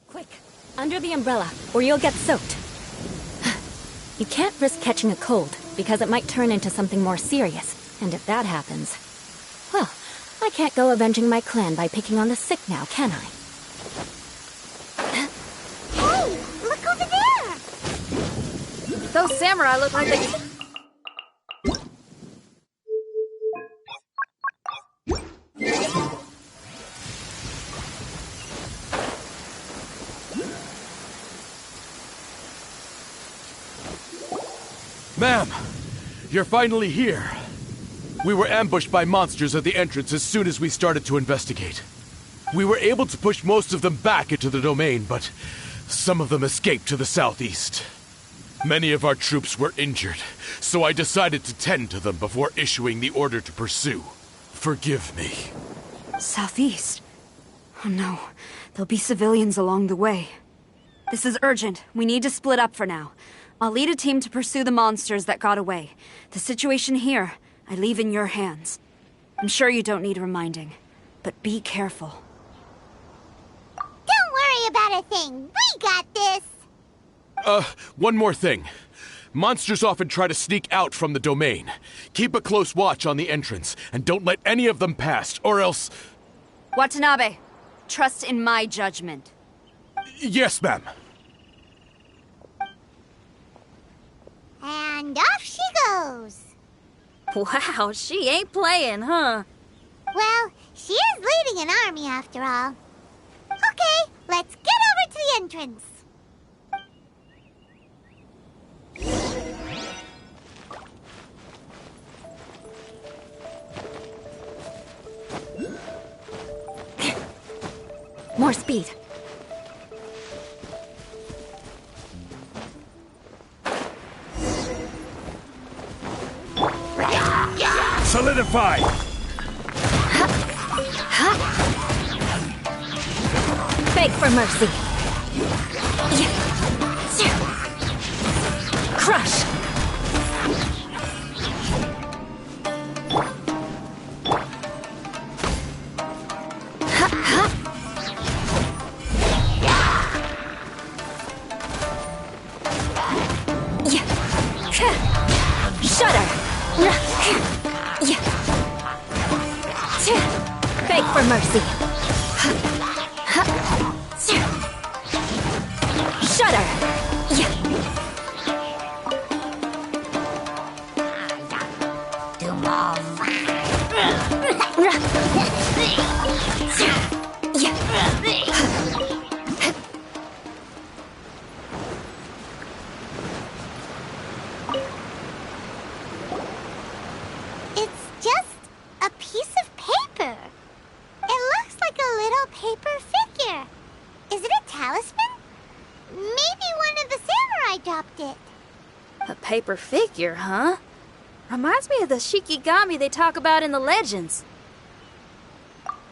Quick, under the umbrella, or you'll get soaked. You can't risk catching a cold, because it might turn into something more serious. And if that happens, well, I can't go avenging my clan by picking on the sick now, can I? Hey, look over there! Those samurai look like they... Ma'am, you're finally here. We were ambushed by monsters at the entrance as soon as we started to investigate. We were able to push most of them back into the domain, but some of them escaped to the southeast. Many of our troops were injured, so I decided to tend to them before issuing the order to pursue. Forgive me. Southeast? Oh no, there'll be civilians along the way. This is urgent. We need to split up for now. I'll lead a team to pursue the monsters that got away. The situation here, I leave in your hands. I'm sure you don't need reminding, but be careful. Don't worry about a thing. We got this. One more thing. Monsters often try to sneak out from the domain. Keep a close watch on the entrance, and don't let any of them pass, or else... Watanabe, trust in my judgment. Yes, ma'am. And off she goes. Wow, she ain't playing, huh? Well, she is leading an army after all. Okay, let's get over to the entrance. More speed. Solidify! Beg for mercy. Crush! Shudder! Beg for mercy. Shudder! It's just a piece of paper. It looks like a little paper figure. Is it a talisman? Maybe one of the samurai dropped it. A paper figure, huh? Reminds me of the Shikigami they talk about in the legends.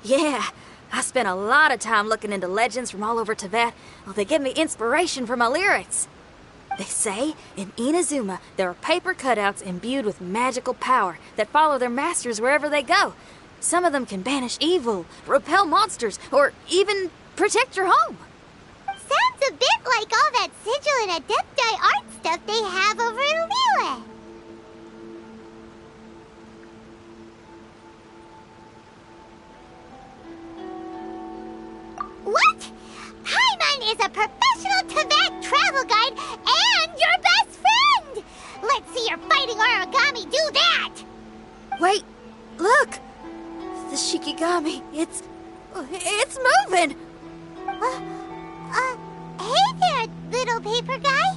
Yeah, I spent a lot of time looking into legends from all over Tibet. Well, they give me inspiration for my lyrics. They say in Inazuma there are paper cutouts imbued with magical power that follow their masters wherever they go. Some of them can banish evil, repel monsters, or even protect your home. Sounds a bit like all that sigil and adepti art stuff they have over in Liyue. What? Paimon is a professional Tibet travel guide and your best friend! Let's see your fighting origami do that! Wait, look! The Shikigami, it's moving! Hey there, little paper guy.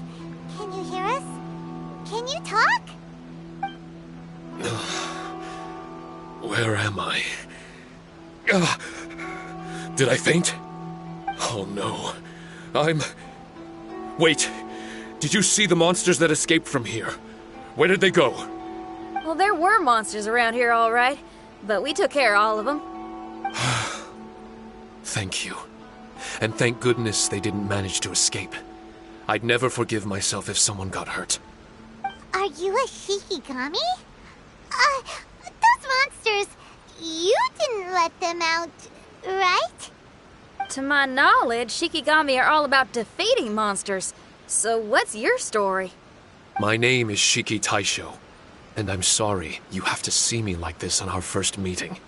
Can you hear us? Can you talk? Where am I? Did I faint? Oh no. Wait. Did you see the monsters that escaped from here? Where did they go? Well, there were monsters around here, all right. But we took care of all of them. Thank you. And thank goodness they didn't manage to escape. I'd never forgive myself if someone got hurt. Are you a Shikigami? Those monsters, you didn't let them out, right? To my knowledge, Shikigami are all about defeating monsters. So what's your story? My name is Shiki Taisho, and I'm sorry you have to see me like this on our first meeting.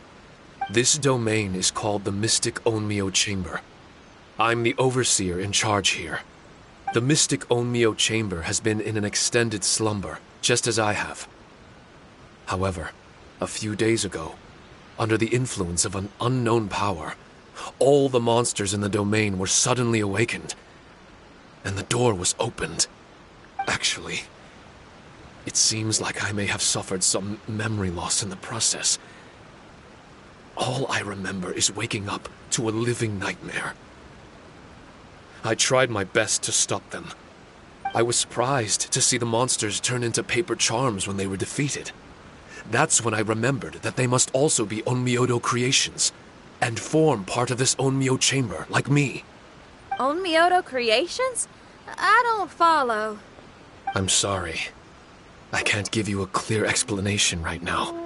This domain is called the Mystic Onmyo Chamber. I'm the overseer in charge here. The Mystic Onmyo Chamber has been in an extended slumber, just as I have. However, a few days ago, under the influence of an unknown power, all the monsters in the domain were suddenly awakened, and the door was opened. Actually, it seems like I may have suffered some memory loss in the process. All I remember is waking up to a living nightmare. I tried my best to stop them. I was surprised to see the monsters turn into paper charms when they were defeated. That's when I remembered that they must also be Onmyodo creations, and form part of this Onmyo chamber, like me. Onmyodo creations? I don't follow. I'm sorry. I can't give you a clear explanation right now.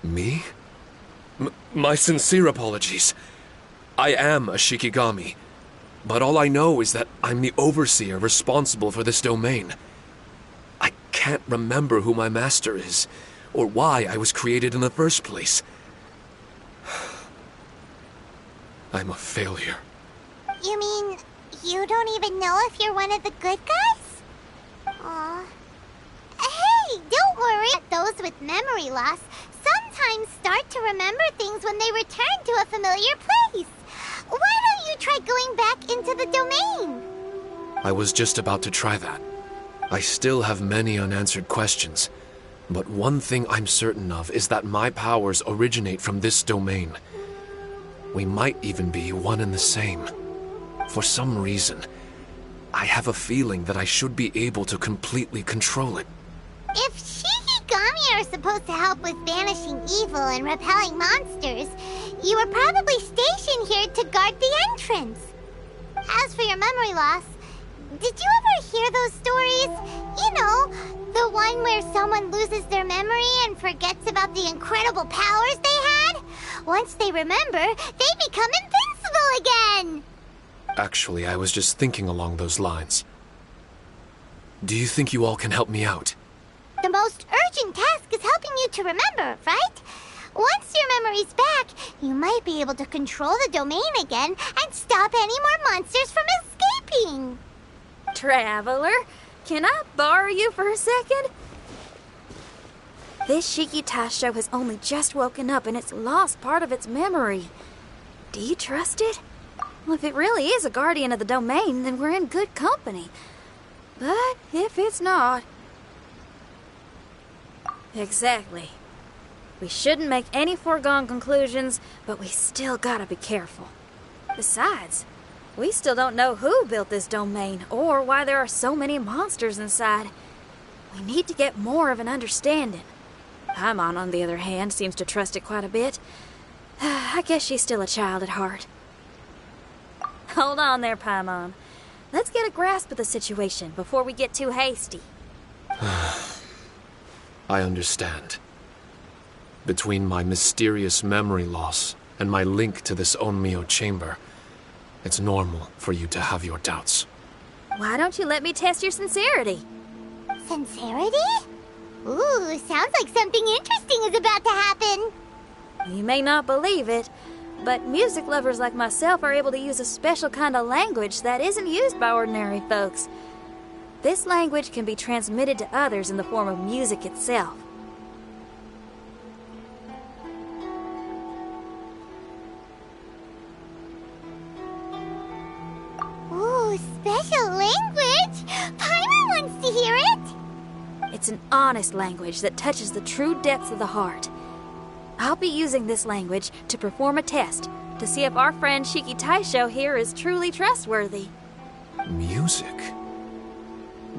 Me? My sincere apologies. I am a Shikigami, but all I know is that I'm the overseer responsible for this domain. I can't remember who my master is, or why I was created in the first place. I'm a failure. You mean you don't even know if you're one of the good guys? Aw. Hey, don't worry. Those with memory loss sometimes start to remember things when they return to a familiar place. Why don't you try going back into the domain? I was just about to try that. I still have many unanswered questions, but one thing I'm certain of is that my powers originate from this domain. We might even be one and the same. For some reason, I have a feeling that I should be able to completely control it. If Shikigami are supposed to help with banishing evil and repelling monsters, you were probably stationed here to guard the entrance. As for your memory loss, did you ever hear those stories? You know, the one where someone loses their memory and forgets about the incredible powers they had? Once they remember, they become invincible again! Actually, I was just thinking along those lines. Do you think you all can help me out? The most urgent task is helping you to remember, right? Once your memory's back, you might be able to control the domain again and stop any more monsters from escaping. Traveler, can I borrow you for a second? This Shiki Taisho has only just woken up and it's lost part of its memory. Do you trust it? Well, if it really is a guardian of the domain, then we're in good company. But if it's not... Exactly. We shouldn't make any foregone conclusions, but we still gotta be careful. Besides, we still don't know who built this domain or why there are so many monsters inside. We need to get more of an understanding. Paimon, on the other hand, seems to trust it quite a bit. I guess she's still a child at heart. Hold on there, Paimon. Let's get a grasp of the situation before we get too hasty. I understand. Between my mysterious memory loss and my link to this Onmyo chamber, it's normal for you to have your doubts. Why don't you let me test your sincerity? Sincerity? Ooh, sounds like something interesting is about to happen. You may not believe it, but music lovers like myself are able to use a special kind of language that isn't used by ordinary folks. This language can be transmitted to others in the form of music itself. Ooh, special language? Paimon wants to hear it! It's an honest language that touches the true depths of the heart. I'll be using this language to perform a test to see if our friend Shiki Taisho here is truly trustworthy. Music?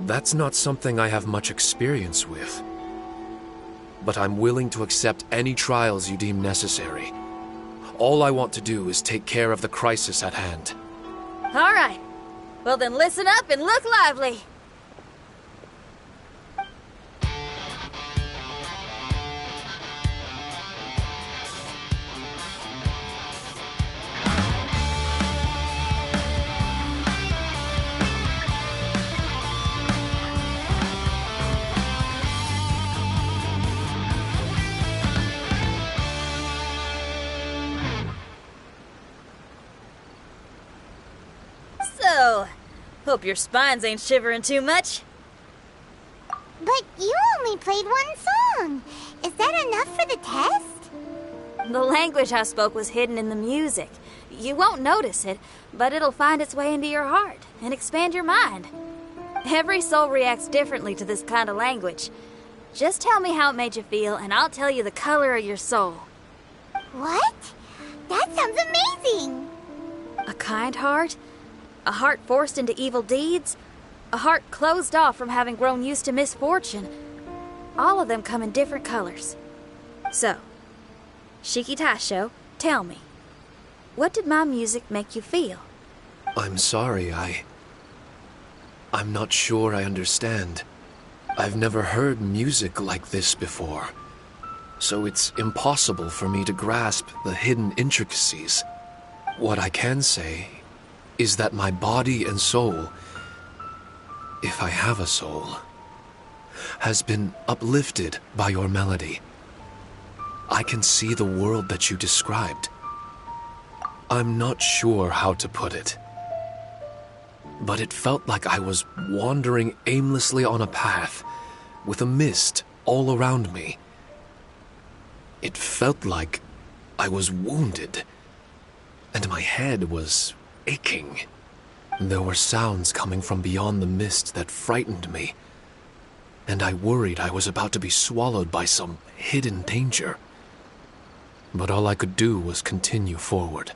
That's not something I have much experience with. But I'm willing to accept any trials you deem necessary. All I want to do is take care of the crisis at hand. All right. Well then listen up and look lively. So, hope your spines ain't shivering too much. But you only played one song. Is that enough for the test? The language I spoke was hidden in the music. You won't notice it, but it'll find its way into your heart and expand your mind. Every soul reacts differently to this kind of language. Just tell me how it made you feel, and I'll tell you the color of your soul. What? That sounds amazing! A kind heart? A heart forced into evil deeds? A heart closed off from having grown used to misfortune? All of them come in different colors. So, Shiki Taisho, tell me, what did my music make you feel? I'm sorry, I'm not sure I understand. I've never heard music like this before. so it's impossible for me to grasp the hidden intricacies. What I can say is that my body and soul, if I have a soul, has been uplifted by your melody. I can see the world that you described. I'm not sure how to put it, but it felt like I was wandering aimlessly on a path with a mist all around me. It felt like I was wounded, and my head was aching. There were sounds coming from beyond the mist that frightened me, and I worried I was about to be swallowed by some hidden danger. But all I could do was continue forward.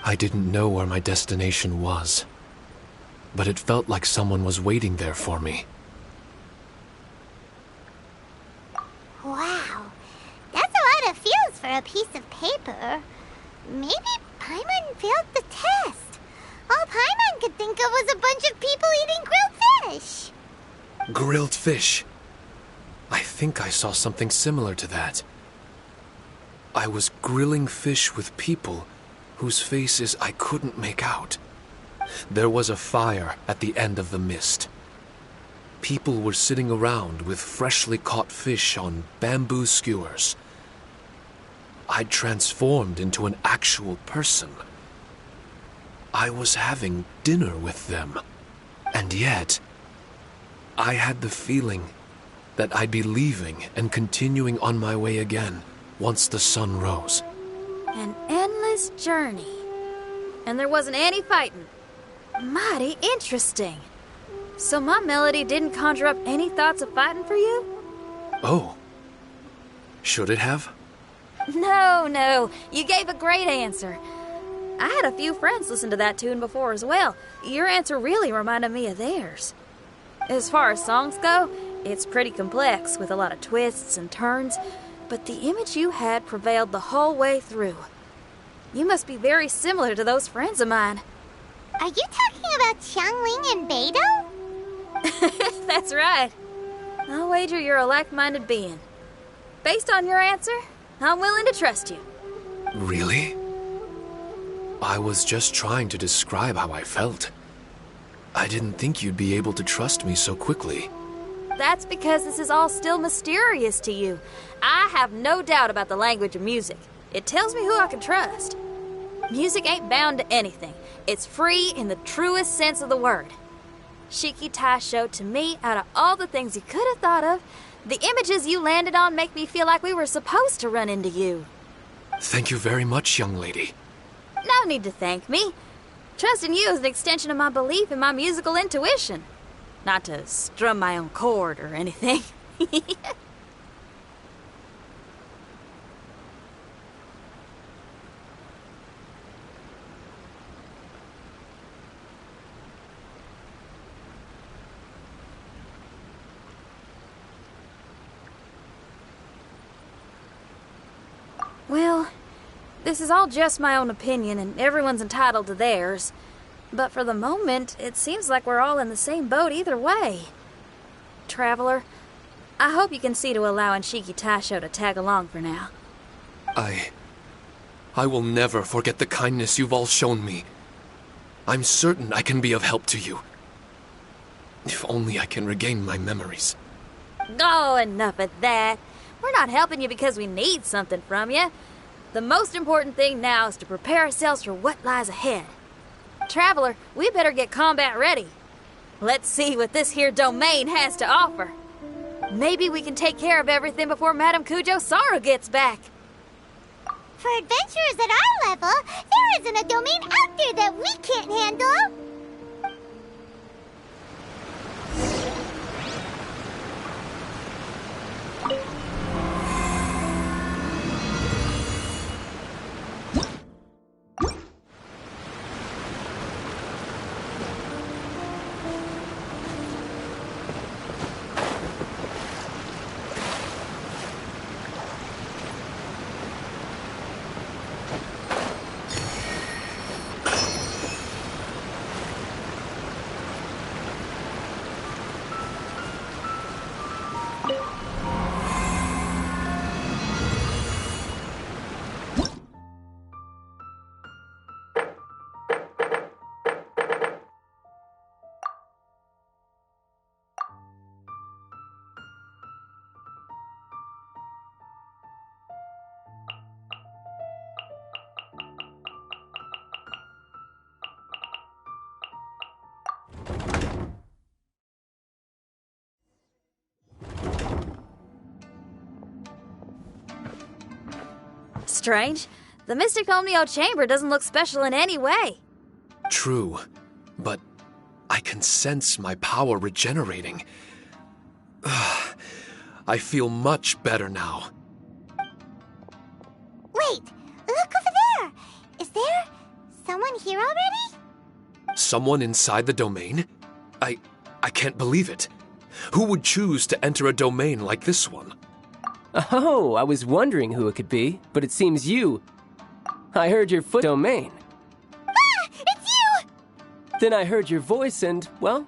I didn't know where my destination was, but it felt like someone was waiting there for me. Wow, that's a lot of feels for a piece of paper. Maybe Paimon failed the test. All Paimon could think of was a bunch of people eating grilled fish. Grilled fish. I think I saw something similar to that. I was grilling fish with people whose faces I couldn't make out. There was a fire at the end of the mist. People were sitting around with freshly caught fish on bamboo skewers. I'd transformed into an actual person. I was having dinner with them. And yet, I had the feeling that I'd be leaving and continuing on my way again once the sun rose. An endless journey. And there wasn't any fighting. Mighty interesting. So my melody didn't conjure up any thoughts of fighting for you? Oh. Should it have? No. You gave a great answer. I had a few friends listen to that tune before as well. Your answer really reminded me of theirs. As far as songs go, it's pretty complex with a lot of twists and turns, but the image you had prevailed the whole way through. You must be very similar to those friends of mine. Are you talking about Xiangling and Beidou? That's right. I'll wager you're a like-minded being. Based on your answer, I'm willing to trust you. Really? I was just trying to describe how I felt. I didn't think you'd be able to trust me so quickly. That's because this is all still mysterious to you. I have no doubt about the language of music. It tells me who I can trust. Music ain't bound to anything. It's free in the truest sense of the word. Shiki Taisho, to me, out of all the things you could have thought of, the images you landed on make me feel like we were supposed to run into you. Thank you very much, young lady. No need to thank me. Trusting you is an extension of my belief in my musical intuition. Not to strum my own chord or anything. Well, this is all just my own opinion, and everyone's entitled to theirs. But for the moment, it seems like we're all in the same boat either way. Traveler, I hope you can see to allowing Shiki Taisho to tag along for now. I will never forget the kindness you've all shown me. I'm certain I can be of help to you. If only I can regain my memories. Oh, enough of that. We're not helping you because we need something from you. The most important thing now is to prepare ourselves for what lies ahead. Traveler, we better get combat ready. Let's see what this here domain has to offer. Maybe we can take care of everything before Madame Kujo Sara gets back. For adventurers at our level, there isn't a domain out there that we can't handle. strange. The Mystic Omnio Chamber doesn't look special in any way. True, but I can sense my power regenerating. I feel much better now. Wait, look over there! Is there someone here already? Someone inside the domain? I can't believe it. Who would choose to enter a domain like this one? Oh, I was wondering who it could be, but it seems you. I heard your foot domain. Ah! It's you! Then I heard your voice and, well,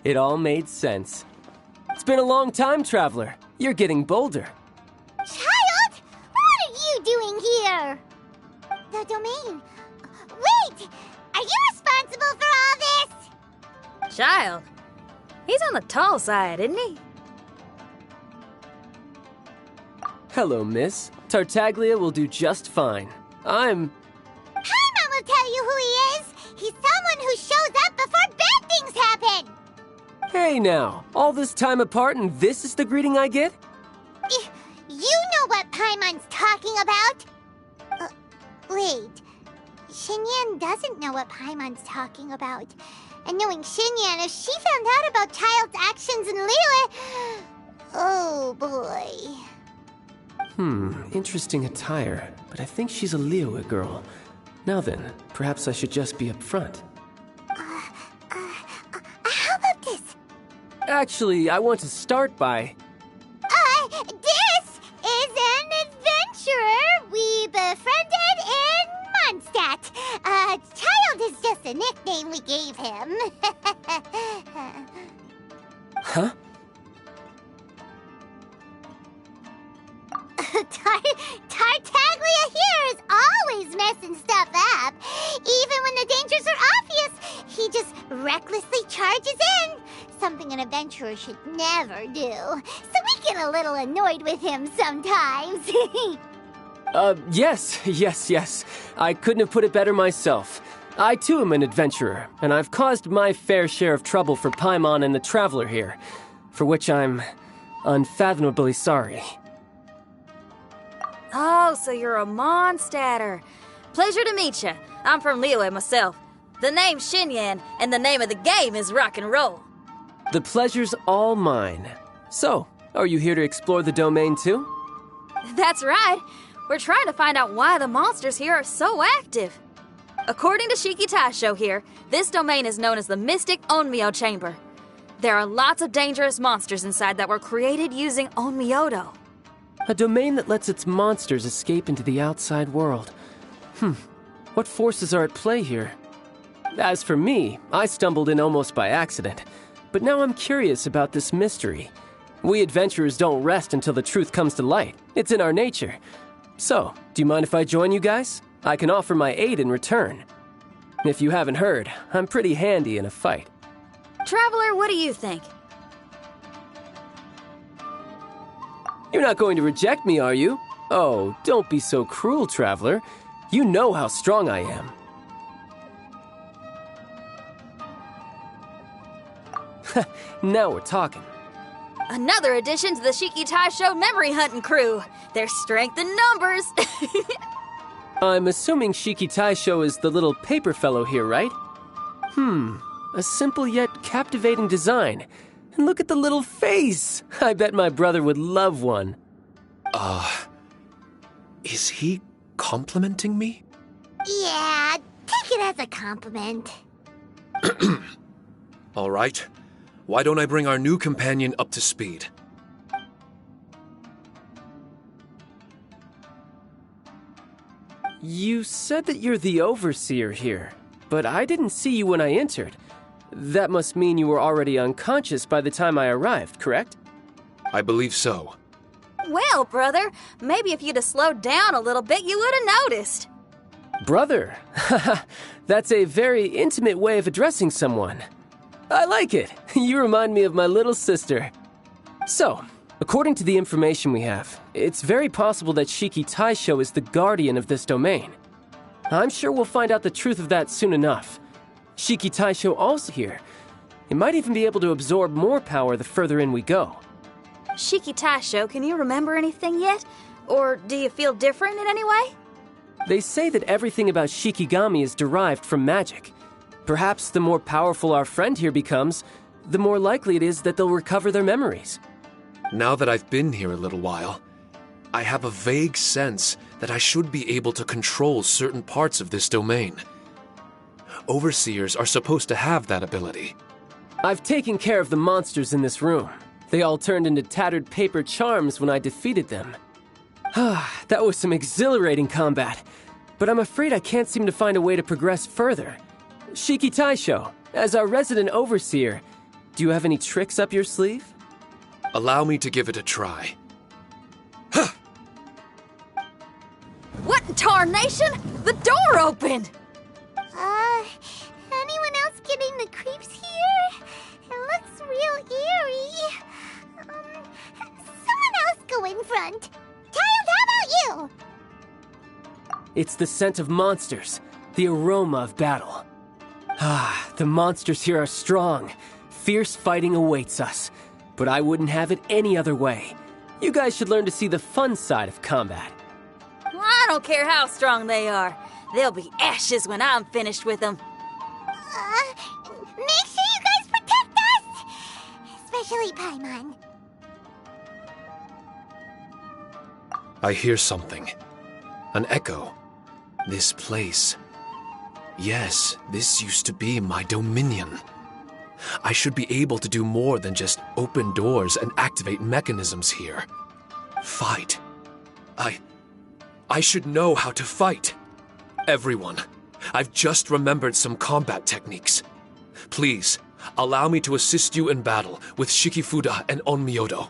it all made sense. It's been a long time, Traveler. You're getting bolder. Child! What are you doing here? The domain. Wait! Are you responsible for all this? Child. He's on the tall side, isn't he? Hello, miss. Tartaglia will do just fine. Paimon will tell you who he is. He's someone who shows up before bad things happen. Hey now, all this time apart and this is the greeting I get? You know what Paimon's talking about. Wait. Xinyan doesn't know what Paimon's talking about. And knowing Xinyan, if she found out about Child's actions in Liyue... Oh, boy. Interesting attire, but I think she's a Liyue girl. Now then, perhaps I should just be upfront. How about this? Actually, I want to start by... This is an adventurer we befriended in Mondstadt. Child is just a nickname we gave him. Huh? Tartaglia here is always messing stuff up. Even when the dangers are obvious, he just recklessly charges in. Something an adventurer should never do. So we get a little annoyed with him sometimes. Yes. I couldn't have put it better myself. I too am an adventurer, and I've caused my fair share of trouble for Paimon and the Traveler here, for which I'm unfathomably sorry. Oh, so you're a Mondstadter. Pleasure to meet you. I'm from Liyue myself. The name's Xinyan, and the name of the game is rock and roll. The pleasure's all mine. So, are you here to explore the domain too? That's right. We're trying to find out why the monsters here are so active. According to Shiki Taisho here, this domain is known as the Mystic Onmyo Chamber. There are lots of dangerous monsters inside that were created using Onmyodo. A domain that lets its monsters escape into the outside world. What forces are at play here? As for me, I stumbled in almost by accident. But now I'm curious about this mystery. We adventurers don't rest until the truth comes to light. It's in our nature. So, do you mind if I join you guys? I can offer my aid in return. If you haven't heard, I'm pretty handy in a fight. Traveler, what do you think? You're not going to reject me, are you? Oh, don't be so cruel, Traveler. You know how strong I am. Now we're talking. Another addition to the Shiki Taisho memory hunting crew. There's strength in numbers. I'm assuming Shiki Taisho is the little paper fellow here, right? A simple yet captivating design. And look at the little face! I bet my brother would love one. Is he complimenting me? Yeah, take it as a compliment. All right. Why don't I bring our new companion up to speed? You said that you're the overseer here, but I didn't see you when I entered. That must mean you were already unconscious by the time I arrived, correct? I believe so. Well, brother, maybe if you'd have slowed down a little bit, you would have noticed. Brother? That's a very intimate way of addressing someone. I like it. You remind me of my little sister. So, according to the information we have, it's very possible that Shiki Taisho is the guardian of this domain. I'm sure we'll find out the truth of that soon enough. Shiki Taisho also here. It might even be able to absorb more power the further in we go. Shiki Taisho, can you remember anything yet? Or do you feel different in any way? They say that everything about Shikigami is derived from magic. Perhaps the more powerful our friend here becomes, the more likely it is that they'll recover their memories. Now that I've been here a little while, I have a vague sense that I should be able to control certain parts of this domain. Overseers are supposed to have that ability. I've taken care of the monsters in this room. They all turned into tattered paper charms when I defeated them. That was some exhilarating combat, but I'm afraid I can't seem to find a way to progress further. Shiki Taisho, as our resident overseer, do you have any tricks up your sleeve? Allow me to give it a try. What in tarnation? The door opened! Anyone else getting the creeps here? It looks real eerie. Someone else go in front. Tails, how about you? It's the scent of monsters, the aroma of battle. The monsters here are strong. Fierce fighting awaits us. But I wouldn't have it any other way. You guys should learn to see the fun side of combat. I don't care how strong they are. They'll be ashes when I'm finished with them. Make sure you guys protect us! Especially Paimon. I hear something. An echo. This place. Yes, this used to be my dominion. I should be able to do more than just open doors and activate mechanisms here. Fight. I should know how to fight. Everyone, I've just remembered some combat techniques. Please, allow me to assist you in battle with Shikifuda and Onmyodo.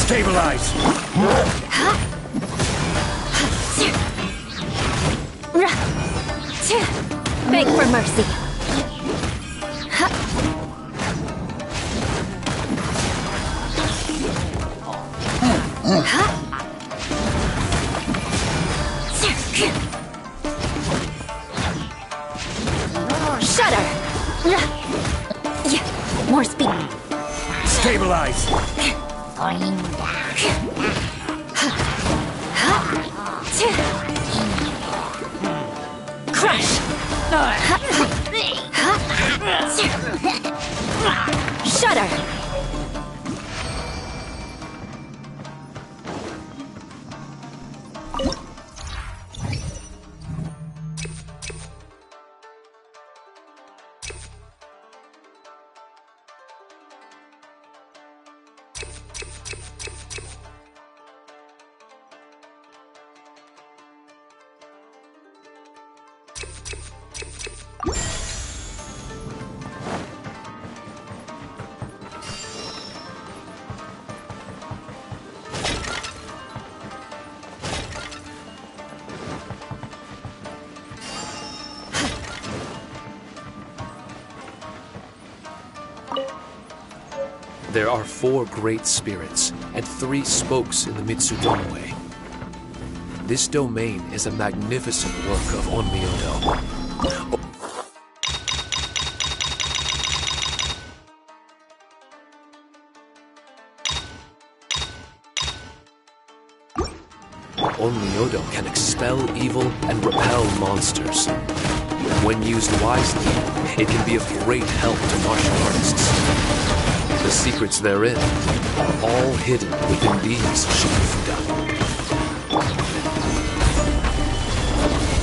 Stabilize! Beg for mercy. Shudder! More speed. Stabilize! Crush! Shudder! There are 4 great spirits and 3 spokes in the Mitsudomo. This domain is a magnificent work of Onmyodo. Onmyodo can expel evil and repel monsters. When used wisely, it can be of great help to martial artists. The secrets therein are all hidden within these Shikifuda.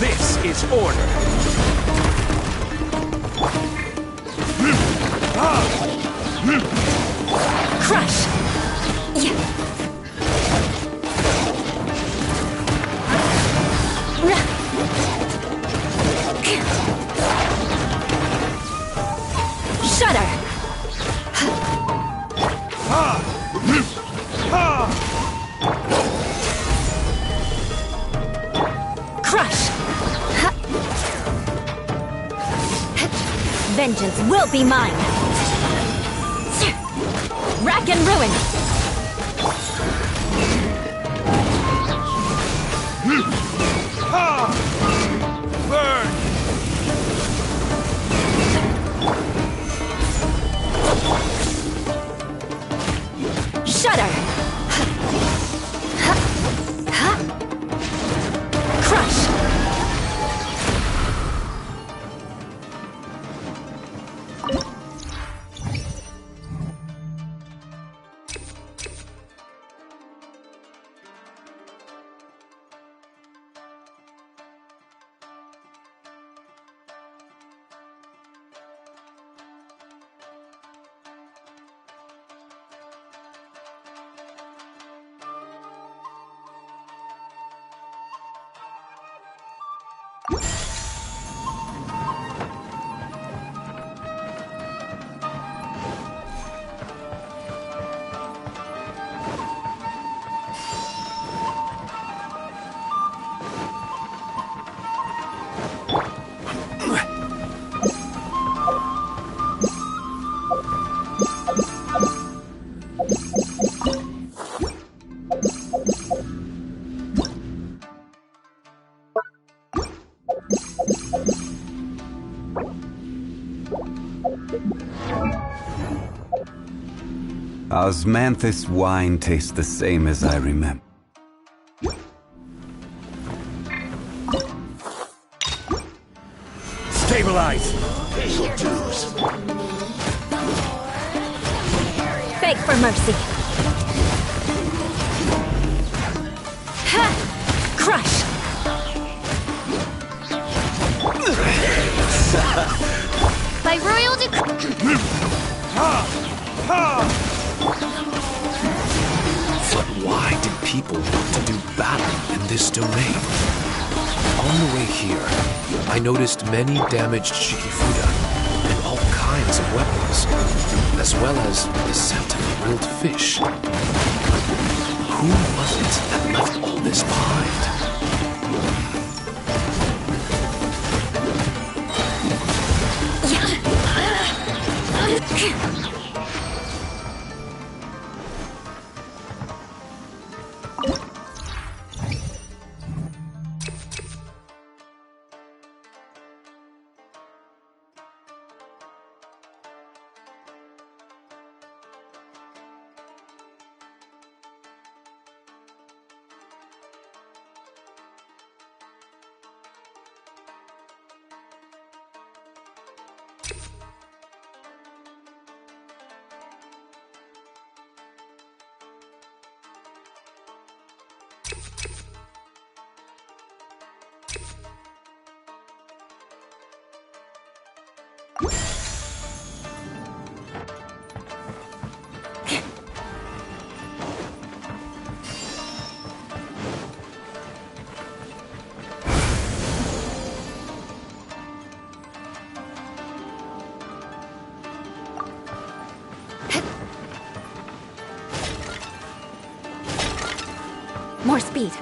This is order. Crush! Shudder! Crush! Vengeance will be mine! Rack and ruin! Burn! Shudder! Crush! Osmanthus wine tastes the same as I remember. Stabilize! This'll do's. Beg for mercy! Ha! Crush! By royal decree. But why did people want to do battle in this domain? On the way here, I noticed many damaged Shikifuda and all kinds of weapons, as well as the scent of grilled fish. Who was it that left all this behind? More speed.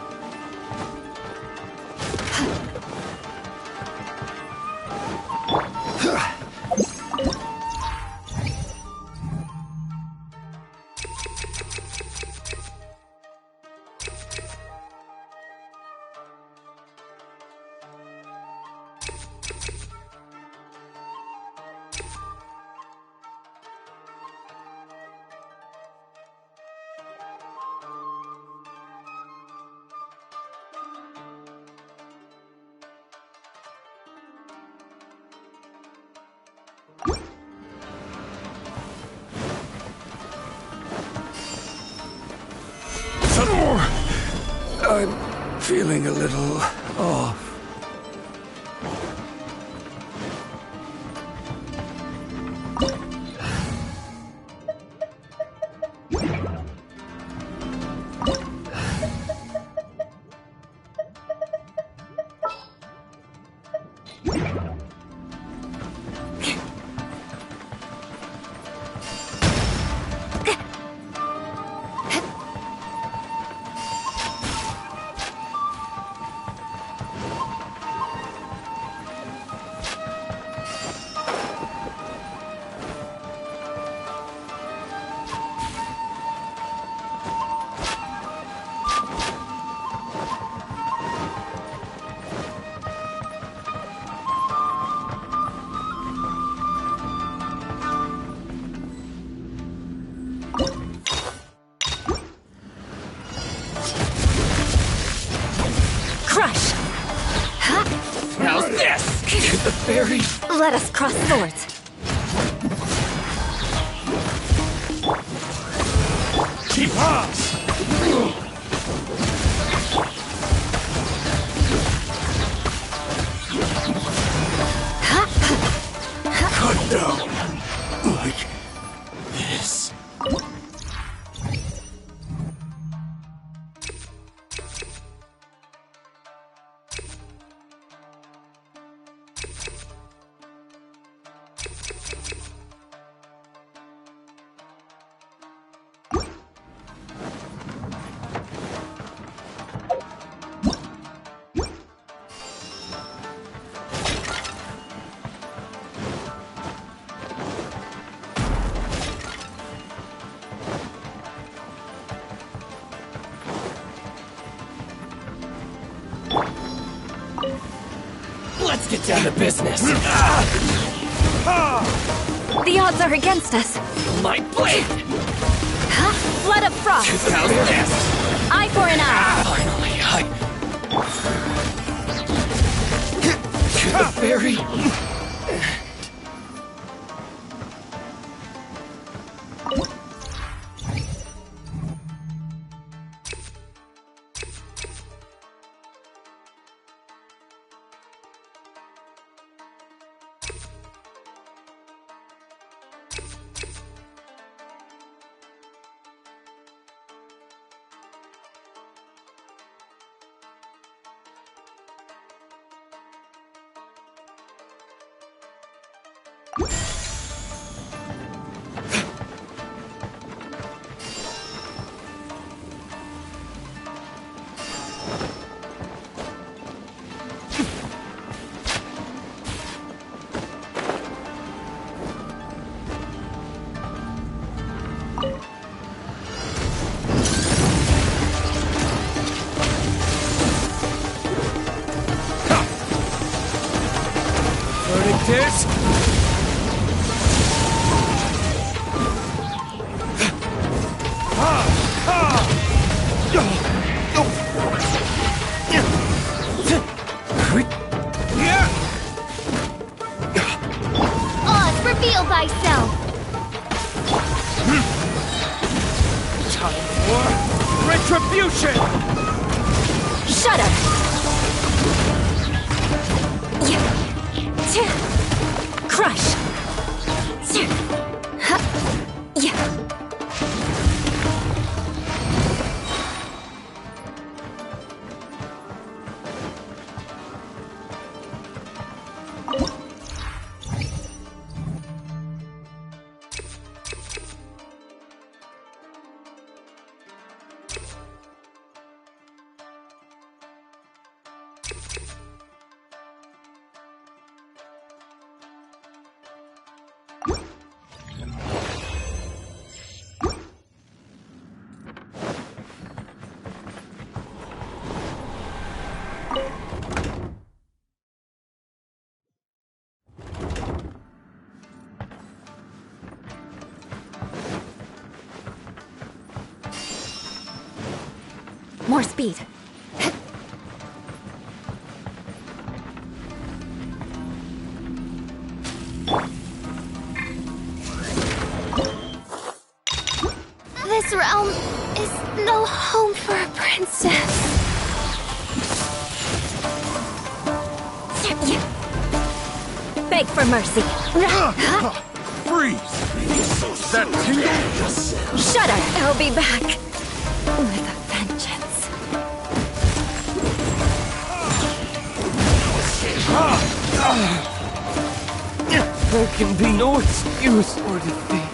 I'm feeling a little off. the fairy! Let us cross swords. Cut down like this. Let's get down to business. The odds are against us. My blade! Flood of frost. Eye for an eye. Finally, the fairy! This? Oz, reveal thyself! Time for retribution! Shudder. Crush. More speed. This realm is no home for a princess. Beg for mercy. Freeze! That tingle? Shudder. I'll be back with a vengeance. There can be no excuse for defeat.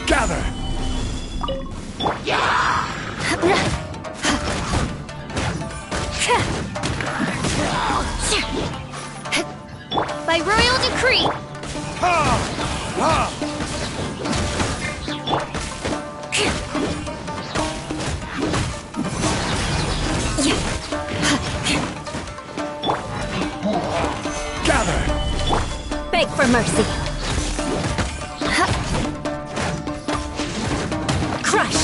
Gather! By royal decree! Gather! Beg for mercy. Crush!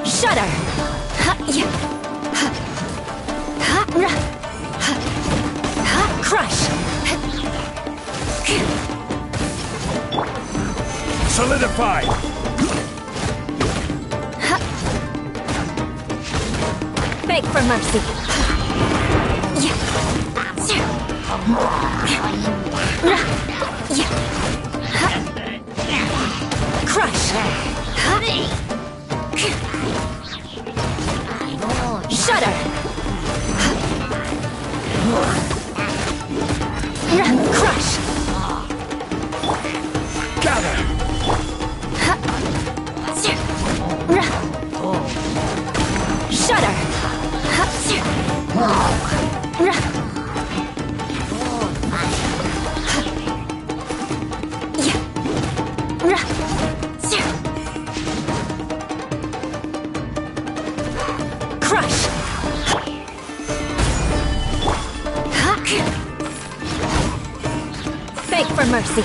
Shudder! Crush! Solidify! Beg for mercy. Crush! Shudder! Crush! Gather! Shudder! Crush! Beg for mercy.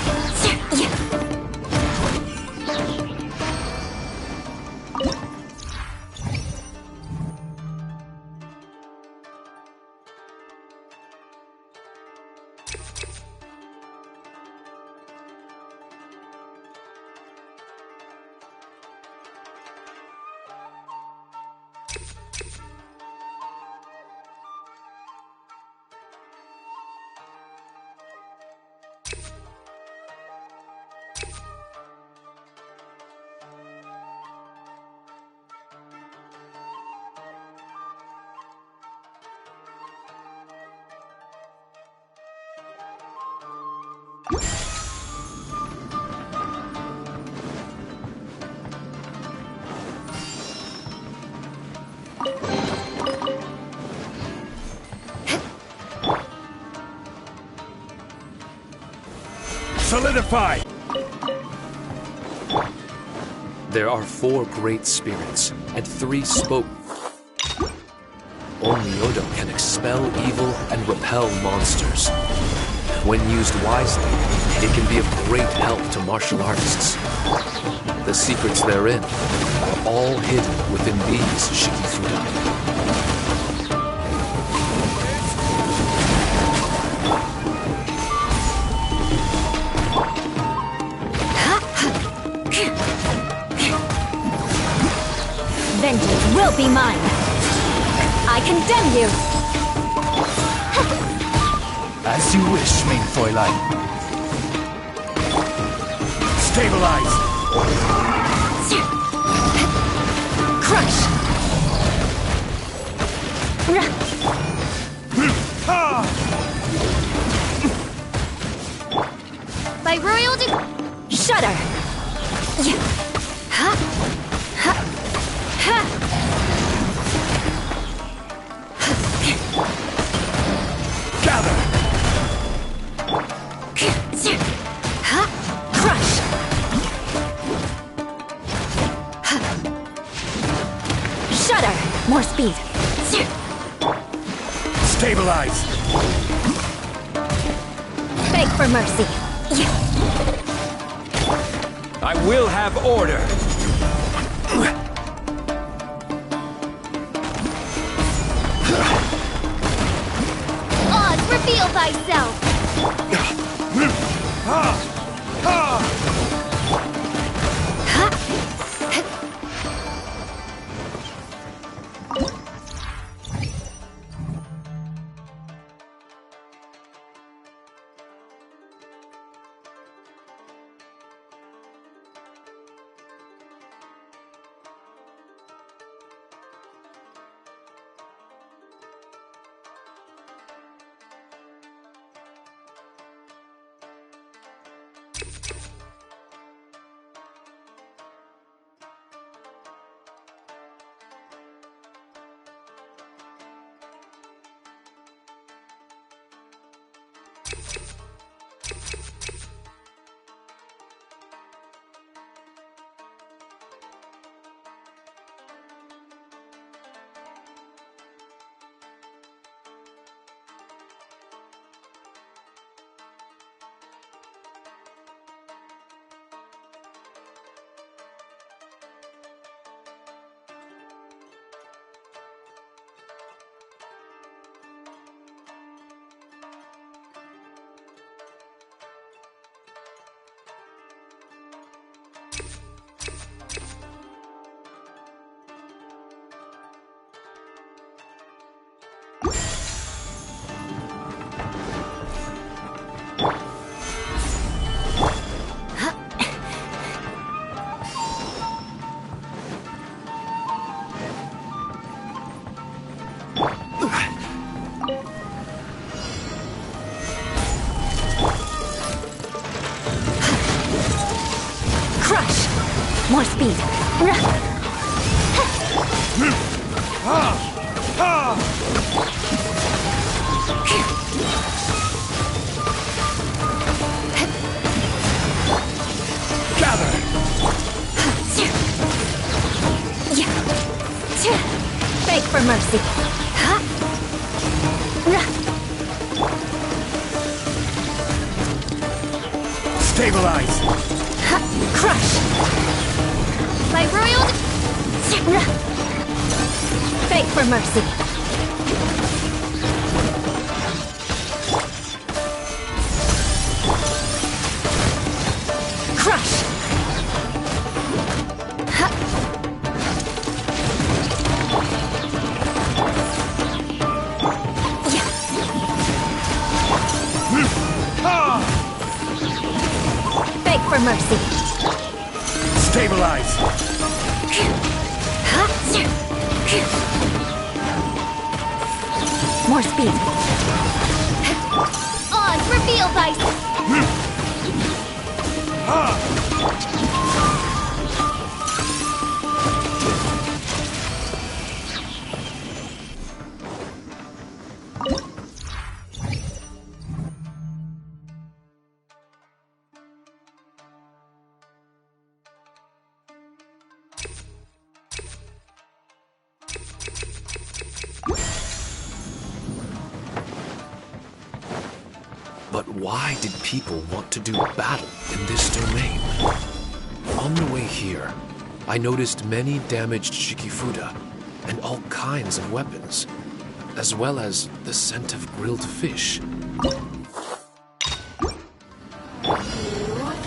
Solidify! There are 4 great spirits and 3 spoke. Onmyodo can expel evil and repel monsters. When used wisely, it can be of great help to martial artists. The secrets therein are all hidden within these Shikifuda. Vengeance will be mine. I condemn you. As you wish, main Fräulein. Stabilize! Crush! By royal Shudder! Ha! Ha! Ha! Gather! Ha! Crush! Shudder! More speed. Stabilize! Beg for mercy. I will have order! Oz, reveal thyself! More speed. Gather! Beg for mercy. Stabilize! Crush! By royal Beg for mercy. Crush! Beg for mercy. Stabilize! More speed. Oz, reveal thyself! But why did people want to do battle in this domain? On the way here, I noticed many damaged Shikifuda and all kinds of weapons, as well as the scent of grilled fish.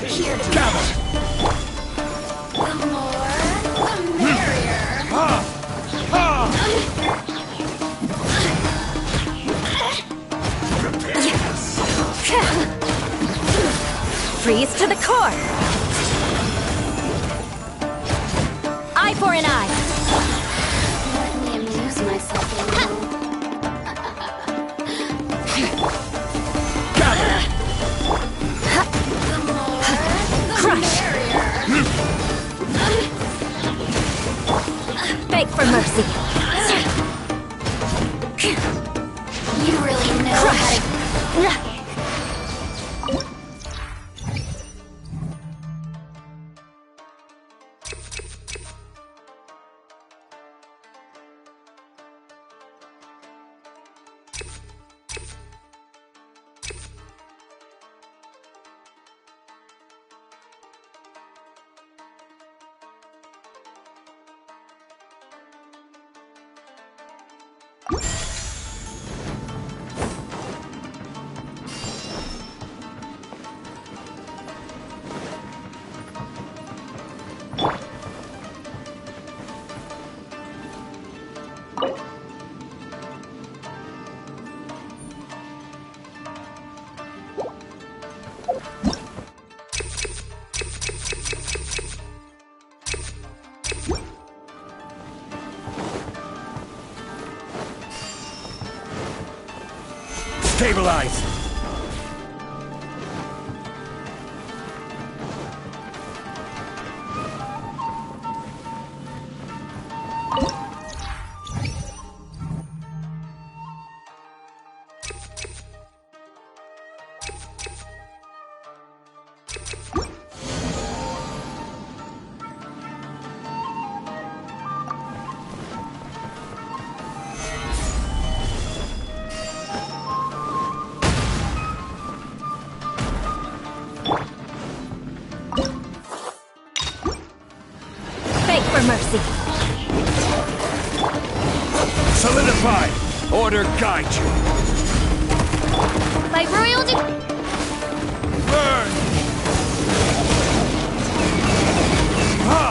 Here to Gather! the more, the merrier. Freeze to the core! Eye for an eye! Let me amuse myself a little. Gather! The more, the Crush! merrier. Beg for mercy! You really know Crush! how to... Stabilize! Beg for mercy! Solidify! Order guide you! Like royalty... Burn! Ha!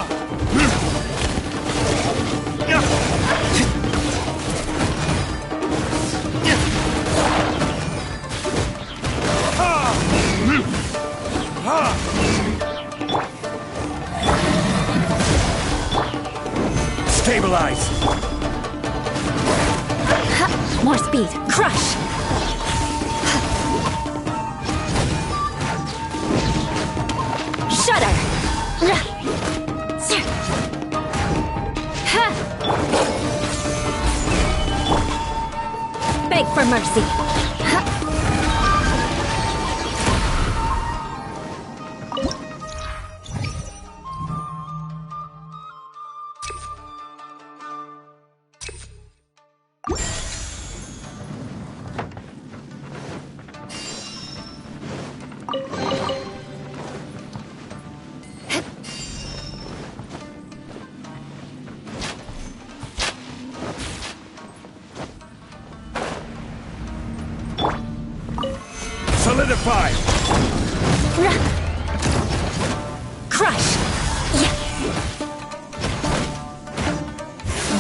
Stabilize! More speed! Crush! Shudder! Beg for mercy! Solidify! Crush!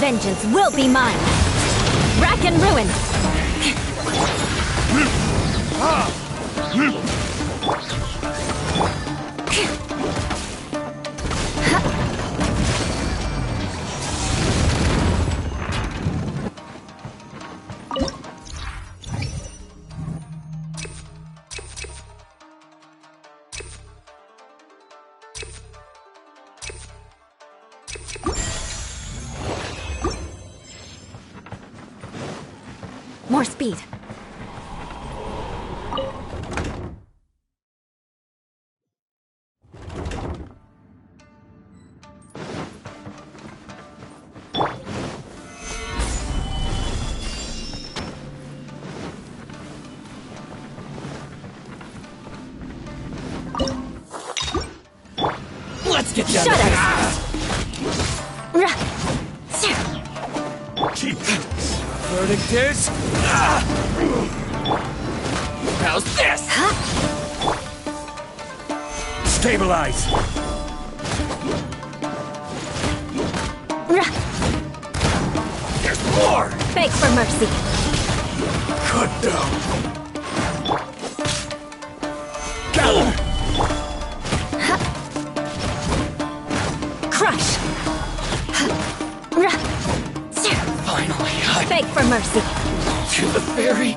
Vengeance will be mine! Rack and ruin! More speed! Verdict is... How's this? Stabilize! There's more! Beg for mercy. Good though. Gather! Crush. Finally, I... Beg for mercy. To the ferry?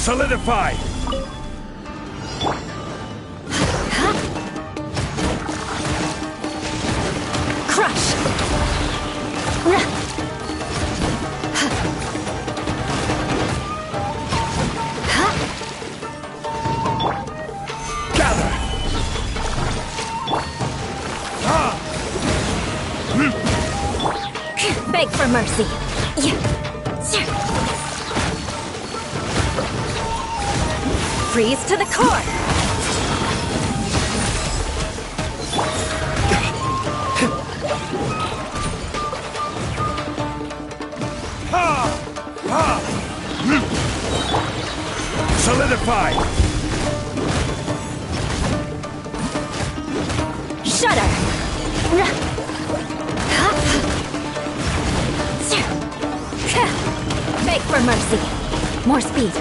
Solidify! Crush. Gather! Beg for mercy. Freeze to the core. Solidify! Shudder. Beg for mercy. More speed.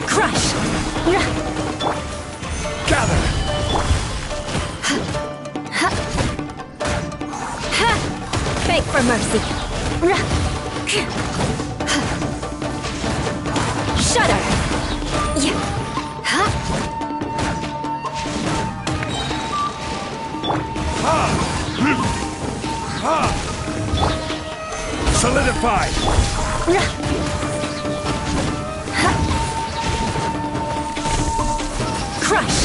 Crush. Gather! Beg for mercy. Shudder. Solidify! Crush.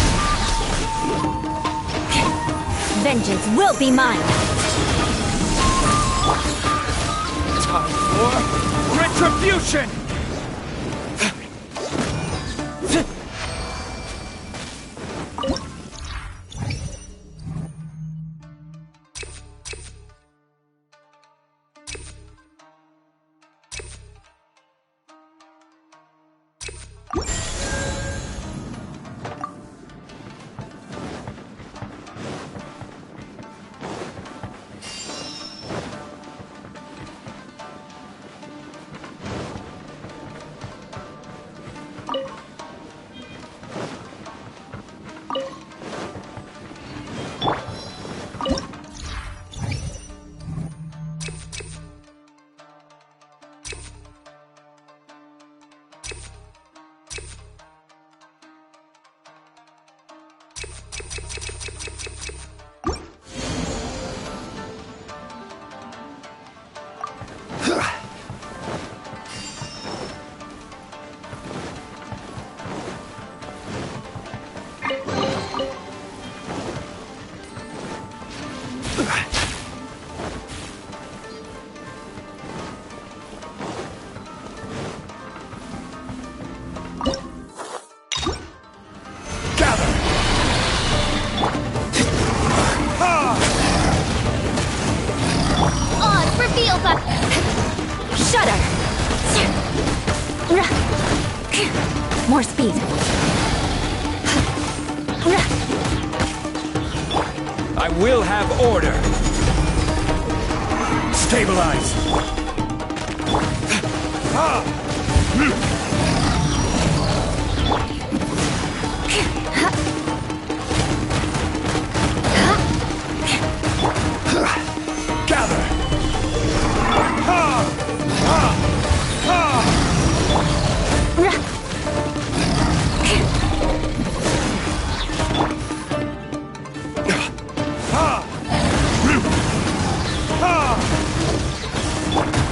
Vengeance will be mine. Time for retribution! More speed. I will have order. Stabilize. Gather.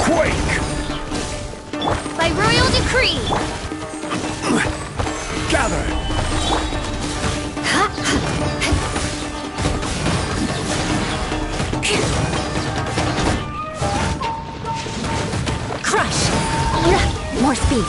Quake. By royal decree! Gather. Crush! More speed.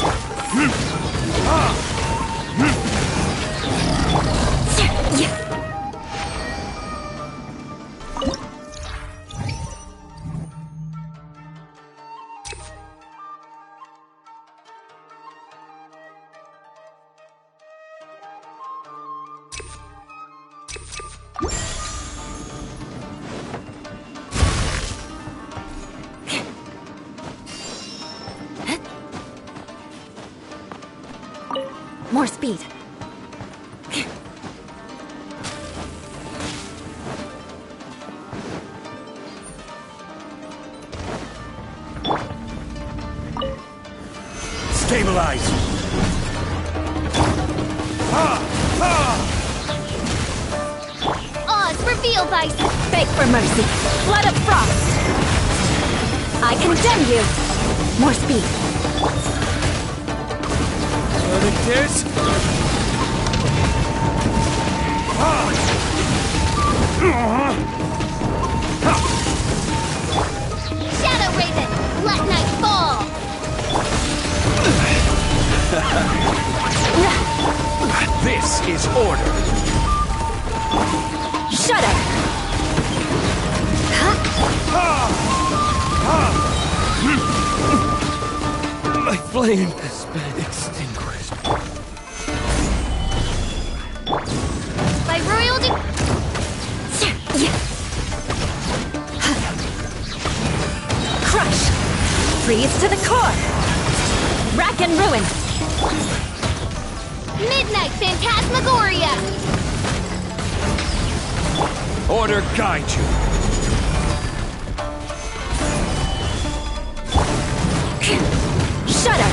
More speed. Stabilize. Oz, reveal thyself! Beg for mercy. Blood of frost. I condemn you. More speed. This? Shadow Raven, let night fall! This is order. Shudder. My flame has been extinguished. By royal Crush. Freeze to the core. Rack and ruin. Midnight Phantasmagoria! Order guide you. Shudder.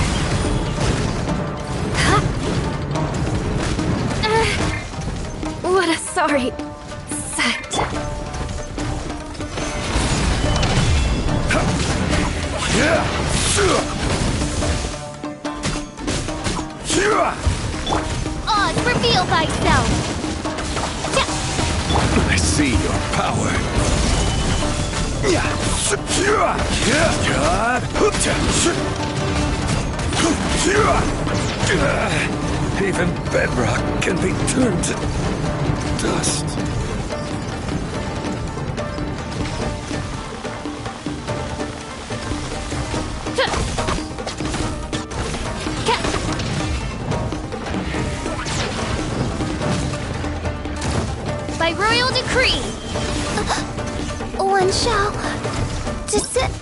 What a sorry sight. Oz, reveal thyself! I see your power. Even bedrock can be turned to dust. By royal decree! One shall descend.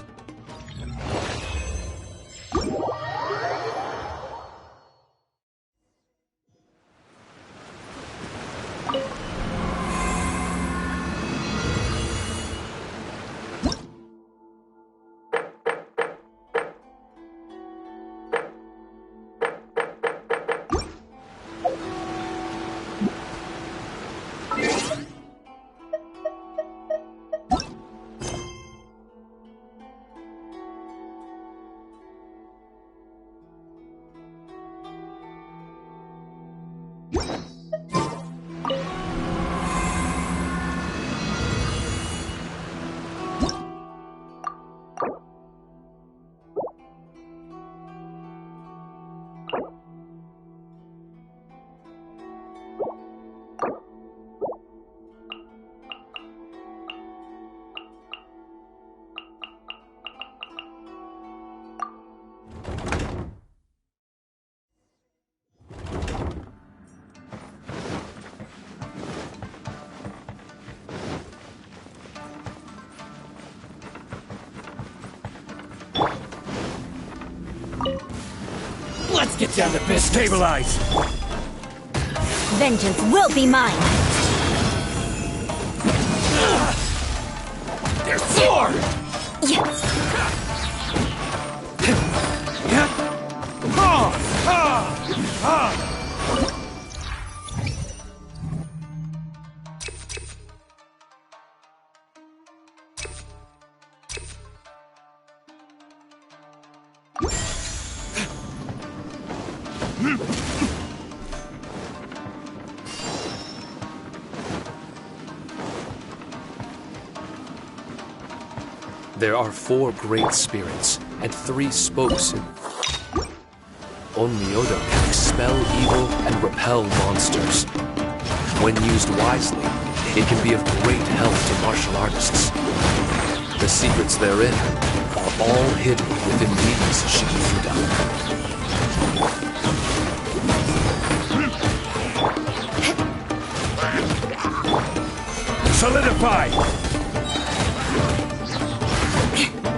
Let's get down to business. Stabilize. Vengeance will be mine. There's more! Yes. There are 4 great spirits and 3 spokes. Onmyodo can expel evil and repel monsters. When used wisely, it can be of great help to martial artists. The secrets therein are all hidden within these Shikifuda. Solidify!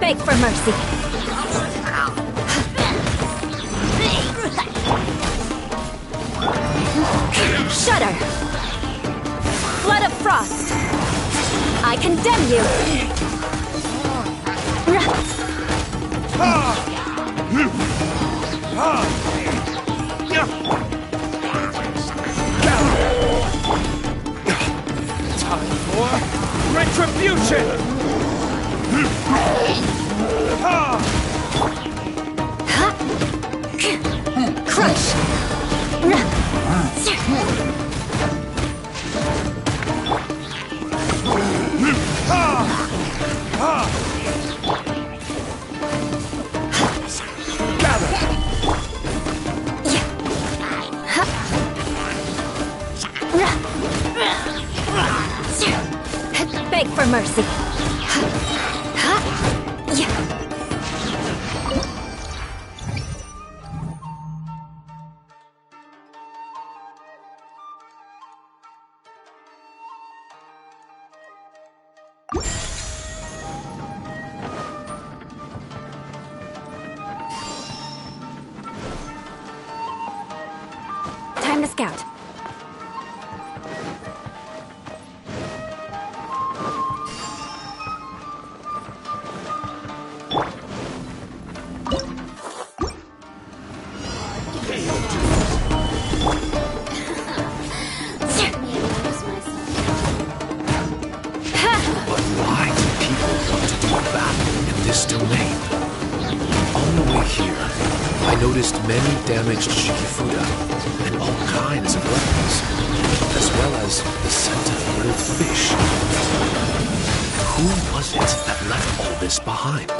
Beg for mercy. Shudder. Flood of frost. I condemn you. Time for retribution! Crush. Beg for mercy. Time to scout. But why do people want to do battle in this domain? On the way here, I noticed many damaged Shikifuda and all kinds of weapons, as well as the scent of grilled fish. Who was it that left all this behind?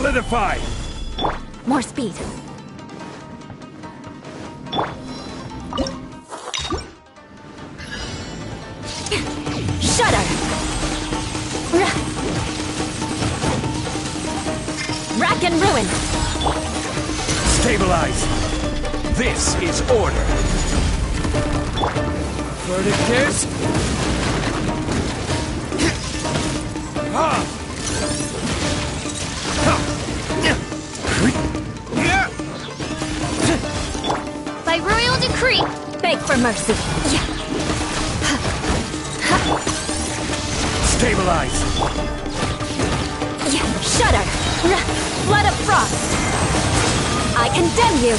Solidify! More speed. Shudder! Rack and ruin! Stabilize! This is order! Verdict is... By royal decree! Beg for mercy. Stabilize! Shudder! Flood of frost! I condemn you!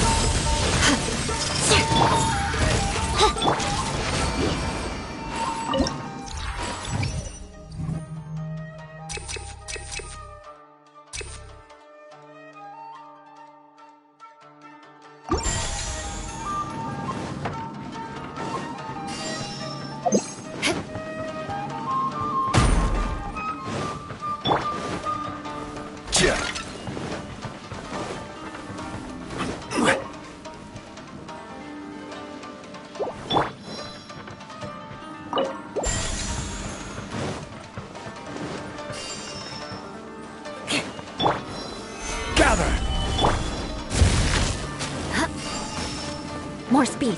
More speed.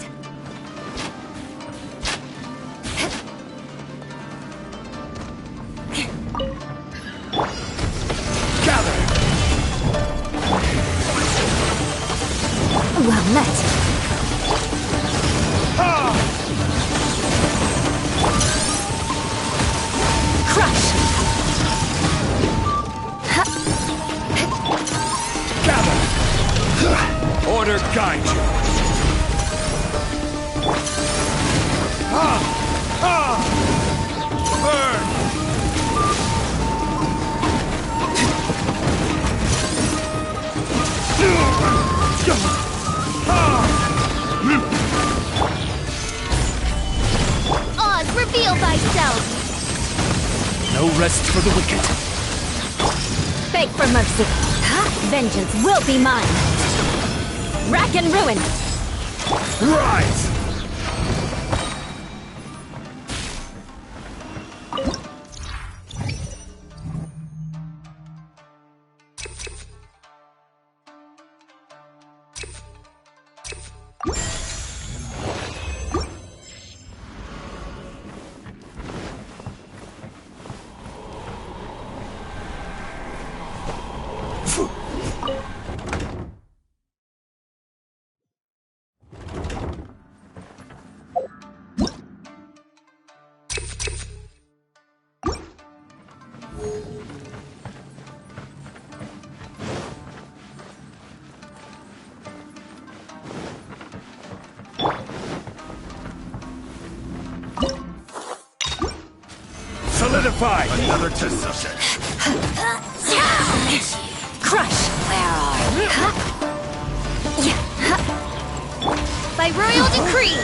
Gather! Well met. Crush! Gather! Order guide you! Burn! Oz, reveal thyself! No rest for the wicked. Beg for mercy. Vengeance will be mine. Rack and ruin. Rise! Solidify! Another test subject. Crush! By royal decree!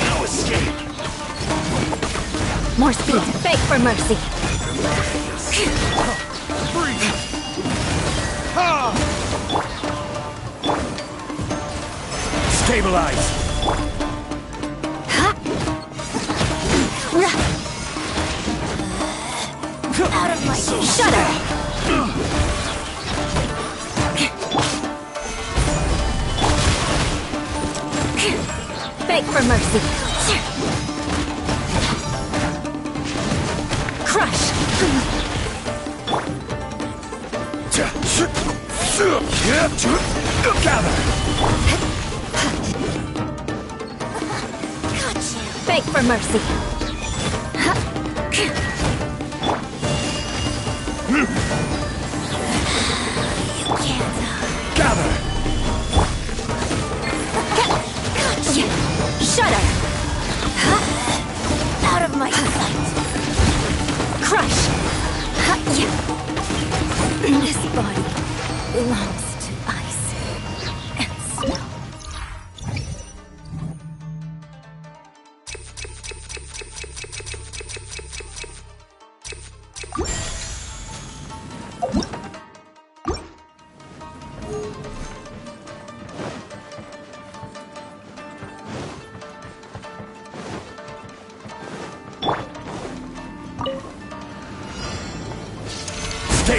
No escape! More speed. Beg for mercy. Stabilize! Out of my Shudder! Beg for mercy. Crush! Gather! Beg for mercy. Gather! Shudder! Out of my sight! Crush! This body belongs to ice and snow.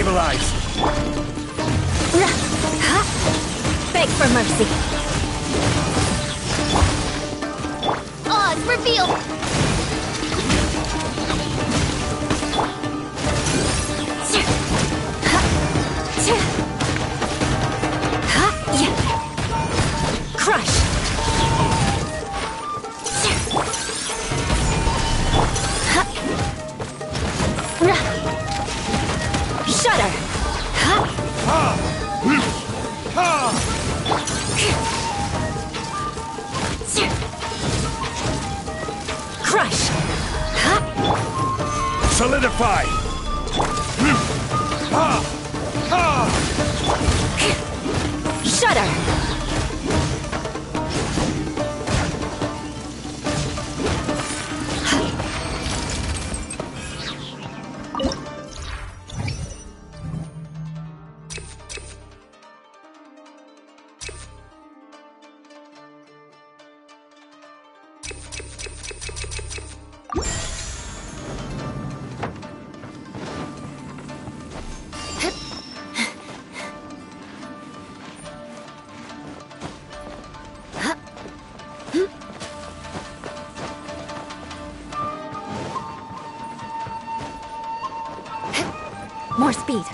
Stabilize! Beg for mercy. Oz, reveal! Crush. Shudder. Crush. Solidify! Shudder. More speed.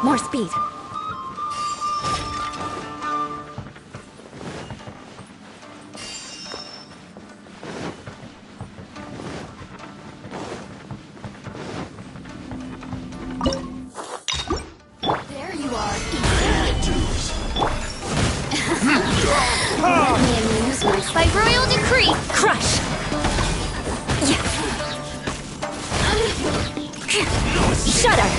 More speed. There you are. Let me amuse myself. By royal decree! Crush. Shudder.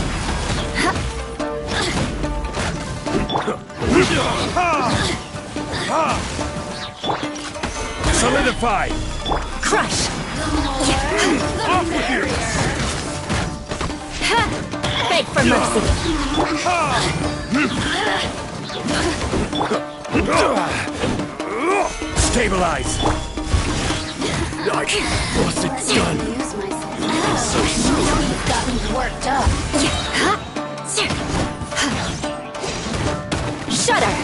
Solidify! Crush. Off with you! Beg for mercy. Stabilize! What's it done? Amuse myself. So soon. You've got me worked up. Shudder.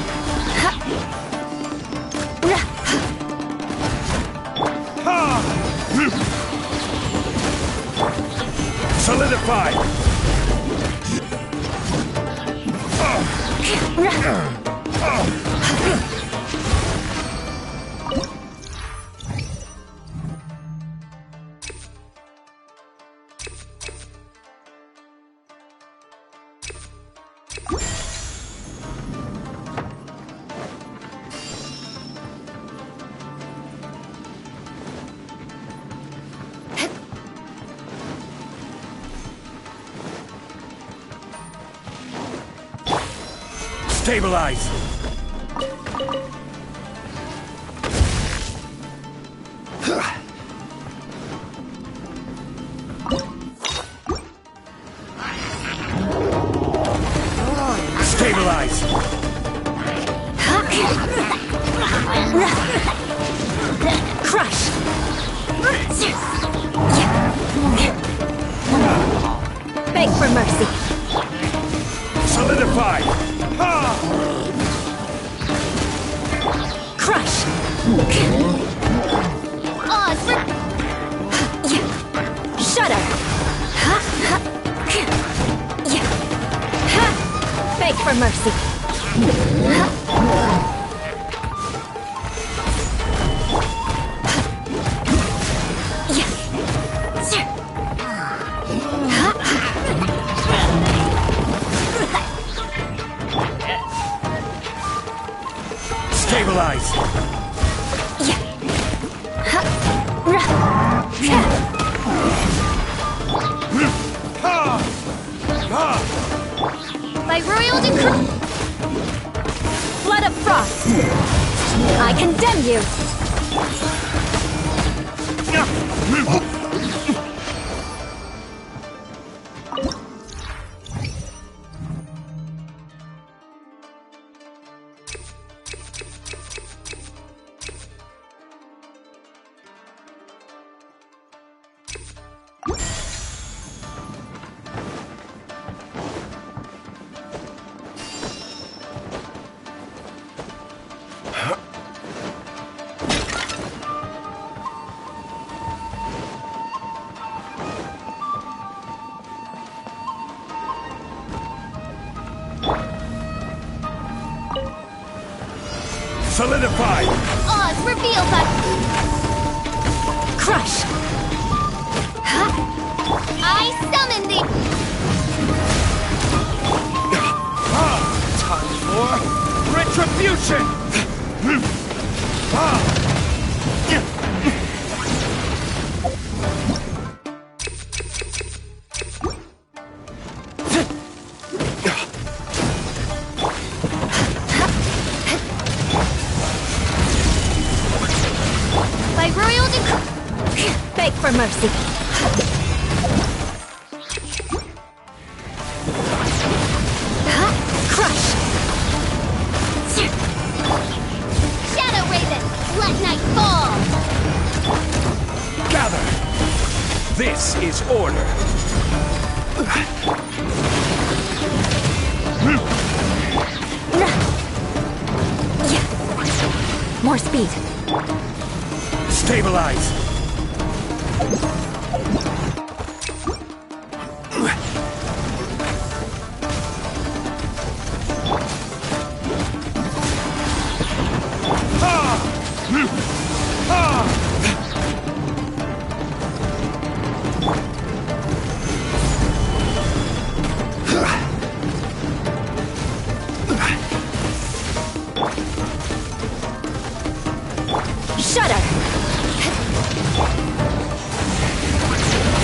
Solidify! Stabilize! Stabilize! Crush. Beg for mercy. Solidify! Crush. Oz, Shudder. Beg for mercy. Stabilize! by royal decree. Blood of Frost. I condemn you. Solidify! Oz, reveal button! Crush! I summon thee! Time for retribution! By royal decree! Beg for mercy. Crush! Shadow Raven, let night fall! Gather! This is order! More speed. Stabilize! Shudder!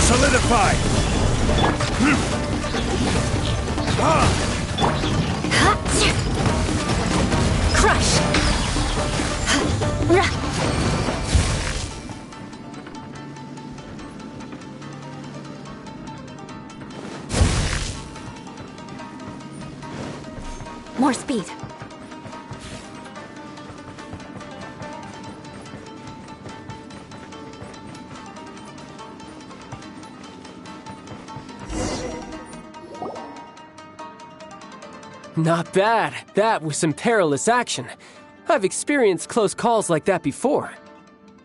Solidify! Crush! More speed. Not bad. That was some perilous action. I've experienced close calls like that before.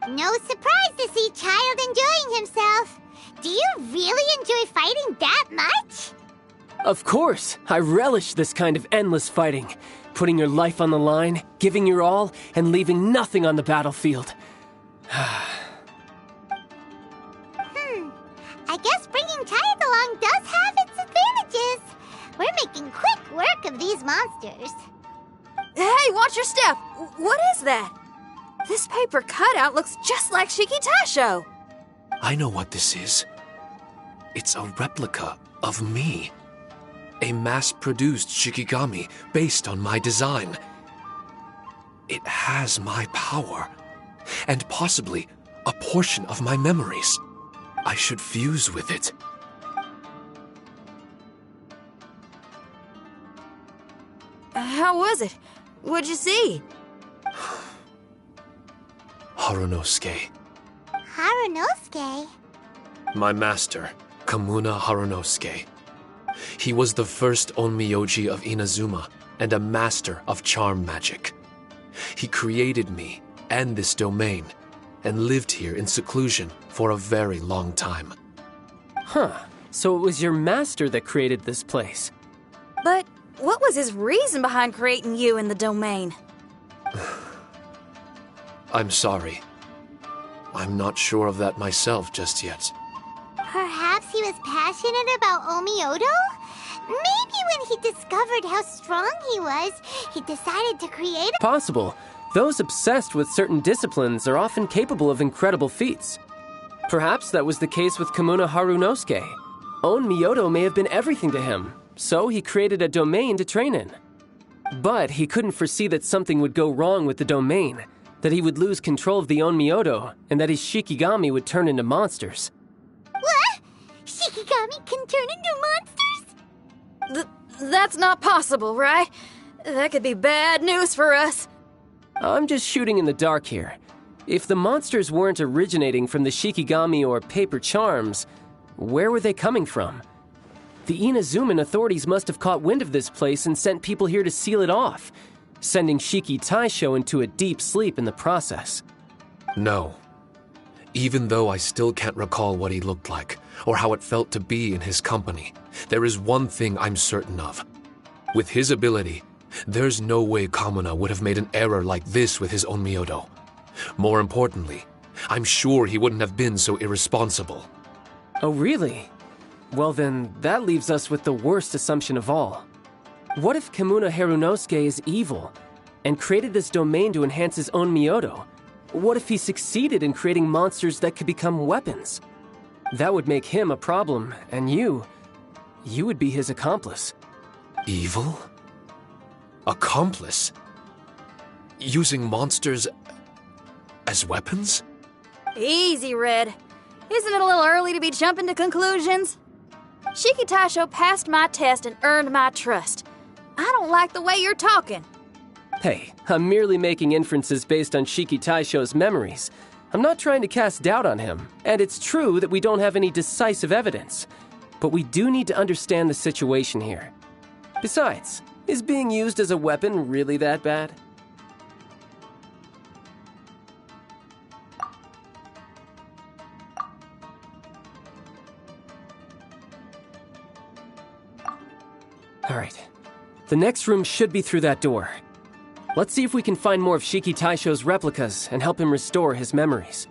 No surprise to see Child enjoying himself. Do you really enjoy fighting that much? Of course, I relish this kind of endless fighting. Putting your life on the line, giving your all, and leaving nothing on the battlefield. I guess bringing Child along does have its advantages. We're making quick work of these monsters. Hey, watch your step! What is that? This paper cutout looks just like Shiki Taisho. I know what this is. It's a replica of me. A mass-produced Shikigami based on my design. It has my power, and possibly a portion of my memories. I should fuse with it. How was it? What'd you see? Harunosuke. Harunosuke? My master, Kamuna Harunosuke. He was the first Onmyoji of Inazuma and a master of charm magic. He created me and this domain and lived here in seclusion for a very long time. Huh. So it was your master that created this place. But what was his reason behind creating you in the domain? I'm sorry. I'm not sure of that myself just yet. Perhaps he was passionate about Omiodo? Maybe when he discovered how strong he was, he decided to create a— Possible. Those obsessed with certain disciplines are often capable of incredible feats. Perhaps that was the case with Kamuna Harunosuke. Onmyodo may have been everything to him, so he created a domain to train in. But he couldn't foresee that something would go wrong with the domain, that he would lose control of the Onmyodo, and that his Shikigami would turn into monsters. What? Shikigami can turn into monsters? That's not possible, right? That could be bad news for us. I'm just shooting in the dark here. If the monsters weren't originating from the Shikigami or paper charms, where were they coming from? The Inazuman authorities must have caught wind of this place and sent people here to seal it off, sending Shiki Taisho into a deep sleep in the process. No. Even though I still can't recall what he looked like, or how it felt to be in his company, there is one thing I'm certain of. With his ability, there's no way Kamuna would have made an error like this with his own Myodo. More importantly, I'm sure he wouldn't have been so irresponsible. Oh, really? Well then, that leaves us with the worst assumption of all. What if Kamuna Harunosuke is evil, and created this domain to enhance his own Myodo? What if he succeeded in creating monsters that could become weapons? That would make him a problem, and you would be his accomplice. Evil? Accomplice? Using monsters as weapons? Easy, Red. Isn't it a little early to be jumping to conclusions? Shiki Taisho passed my test and earned my trust. I don't like the way you're talking. Hey, I'm merely making inferences based on Shiki Taisho's memories. I'm not trying to cast doubt on him, and it's true that we don't have any decisive evidence. But we do need to understand the situation here. Besides, is being used as a weapon really that bad? Alright. The next room should be through that door. Let's see if we can find more of Shiki Taisho's replicas and help him restore his memories.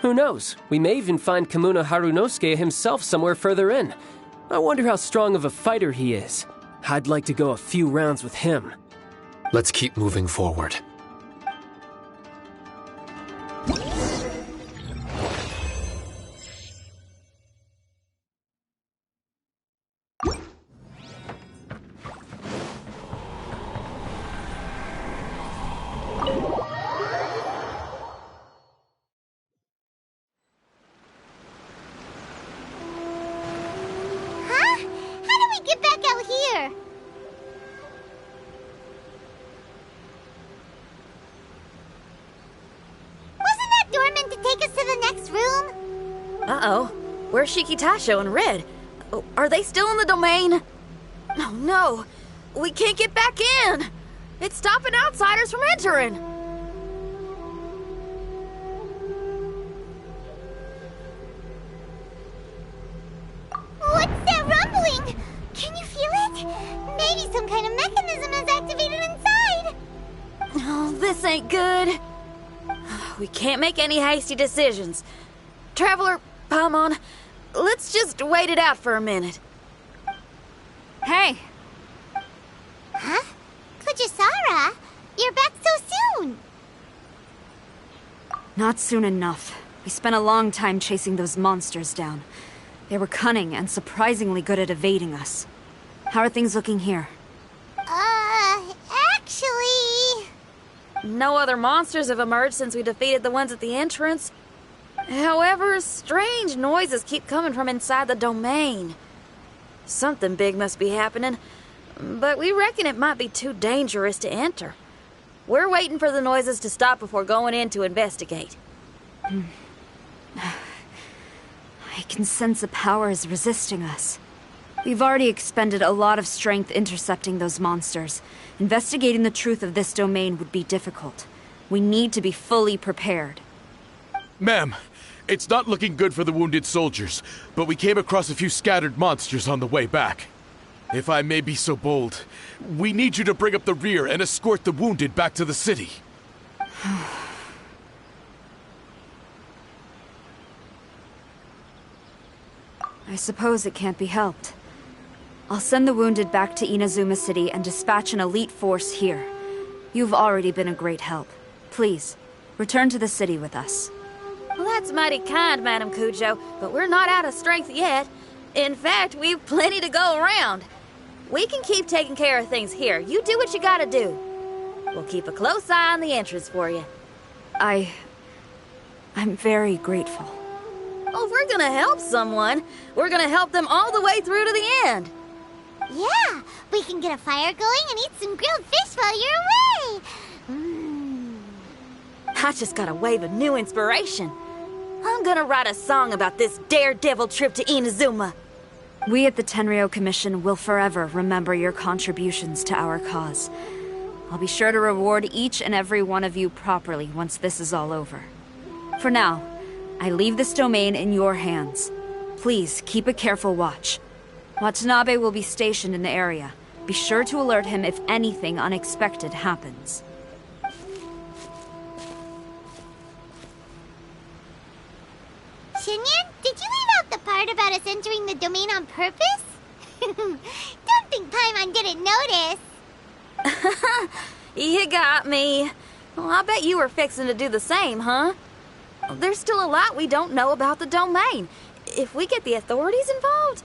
Who knows? We may even find Kamuna Harunosuke himself somewhere further in. I wonder how strong of a fighter he is. I'd like to go a few rounds with him. Let's keep moving forward. Huh? How do we get back out here? Wasn't that door meant to take us to the next room? Uh-oh. Where's Shiki Taisho and Red? Oh, are they still in the domain? Oh, no. We can't get back in. It's stopping outsiders from entering. What's that rumbling? Can you feel it? Maybe some kind of mechanism is activated inside. Oh, this ain't good. We can't make any hasty decisions. Traveler, Paimon, let's just wait it out for a minute. Hey! Huh? Kujisara, you're back so soon. Not soon enough. We spent a long time chasing those monsters down. They were cunning and surprisingly good at evading us. How are things looking here? Actually... No other monsters have emerged since we defeated the ones at the entrance. However, strange noises keep coming from inside the domain. Something big must be happening, but we reckon it might be too dangerous to enter. We're waiting for the noises to stop before going in to investigate. I can sense a power is resisting us. We've already expended a lot of strength intercepting those monsters. Investigating the truth of this domain would be difficult. We need to be fully prepared. Ma'am, it's not looking good for the wounded soldiers, but we came across a few scattered monsters on the way back. If I may be so bold, we need you to bring up the rear and escort the wounded back to the city. I suppose it can't be helped. I'll send the wounded back to Inazuma City and dispatch an elite force here. You've already been a great help. Please, return to the city with us. Well, that's mighty kind, Madam Cujo, but we're not out of strength yet. In fact, we've plenty to go around. We can keep taking care of things here. You do what you gotta do. We'll keep a close eye on the entrance for you. I'm very grateful. Oh, if we're gonna help someone, we're gonna help them all the way through to the end. Yeah, we can get a fire going and eat some grilled fish while you're away. I just got a wave of new inspiration. I'm gonna write a song about this daredevil trip to Inazuma. We at the Tenryou Commission will forever remember your contributions to our cause. I'll be sure to reward each and every one of you properly once this is all over. For now, I leave this domain in your hands. Please keep a careful watch. Watanabe will be stationed in the area. Be sure to alert him if anything unexpected happens. Shinyan, did you leave out the part about us entering the domain on purpose? Don't think Paimon didn't notice. You got me. Well, I bet you were fixing to do the same, huh? There's still a lot we don't know about the domain. If we get the authorities involved,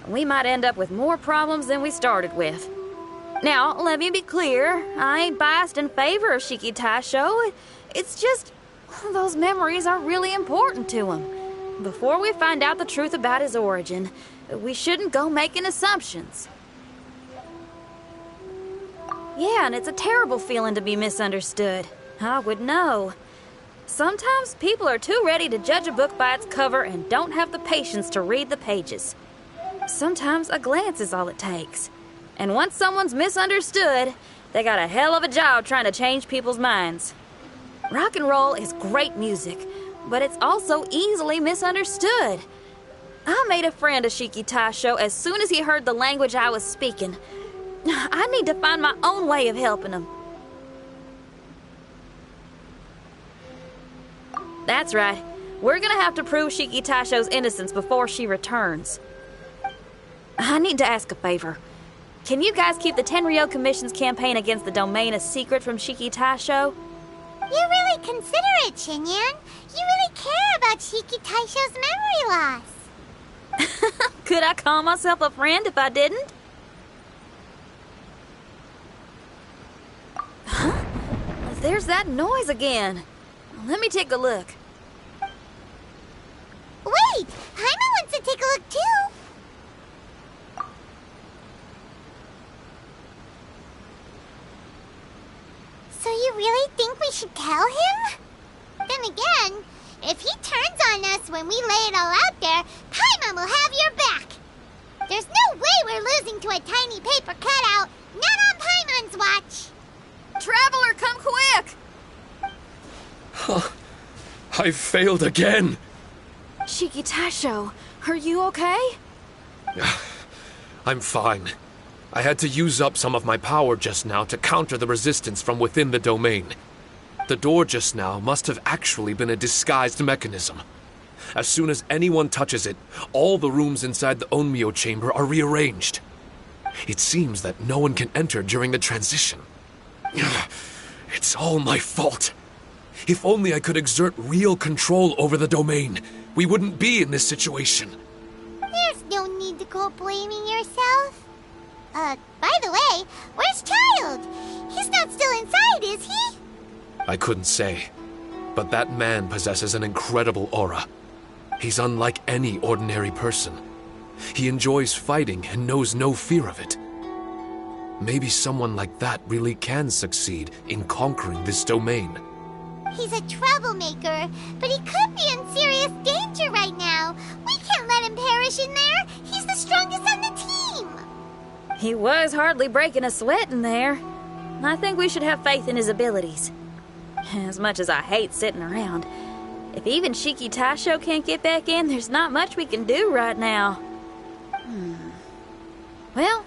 we might end up with more problems than we started with. Now, let me be clear. I ain't biased in favor of Shiki Taisho. It's just, those memories are really important to him. Before we find out the truth about his origin, we shouldn't go making assumptions. Yeah, and it's a terrible feeling to be misunderstood. I would know. Sometimes people are too ready to judge a book by its cover and don't have the patience to read the pages. Sometimes a glance is all it takes. And once someone's misunderstood, they got a hell of a job trying to change people's minds. Rock and roll is great music, but it's also easily misunderstood. I made a friend of Shiki Taisho as soon as he heard the language I was speaking. I need to find my own way of helping him. That's right. We're gonna have to prove Shiki Taisho's innocence before she returns. I need to ask a favor. Can you guys keep the Tenryou Commission's campaign against the domain a secret from Shiki Taisho? You're really considerate, Shinyan. You really care about Shiki Taisho's memory loss. Could I call myself a friend if I didn't? Huh? There's that noise again. Let me take a look. Wait! Paimon wants to take a look too! So you really think we should tell him? Then again, if he turns on us when we lay it all out there, Paimon will have your back! There's no way we're losing to a tiny paper cutout, not on Paimon's watch! Traveler, come quick! I failed again! Shiki Taisho, are you okay? I'm fine. I had to use up some of my power just now to counter the resistance from within the domain. The door just now must have actually been a disguised mechanism. As soon as anyone touches it, all the rooms inside the Onmyo chamber are rearranged. It seems that no one can enter during the transition. It's all my fault. If only I could exert real control over the domain, we wouldn't be in this situation. There's no need to go blaming yourself. By the way, where's Child? He's not still inside, is he? I couldn't say, but that man possesses an incredible aura. He's unlike any ordinary person. He enjoys fighting and knows no fear of it. Maybe someone like that really can succeed in conquering this domain. He's a troublemaker, but he could be in serious danger right now. We can't let him perish in there. He's the strongest on the team. He was hardly breaking a sweat in there. I think we should have faith in his abilities. As much as I hate sitting around, if even Shiki Taisho can't get back in, there's not much we can do right now. Well,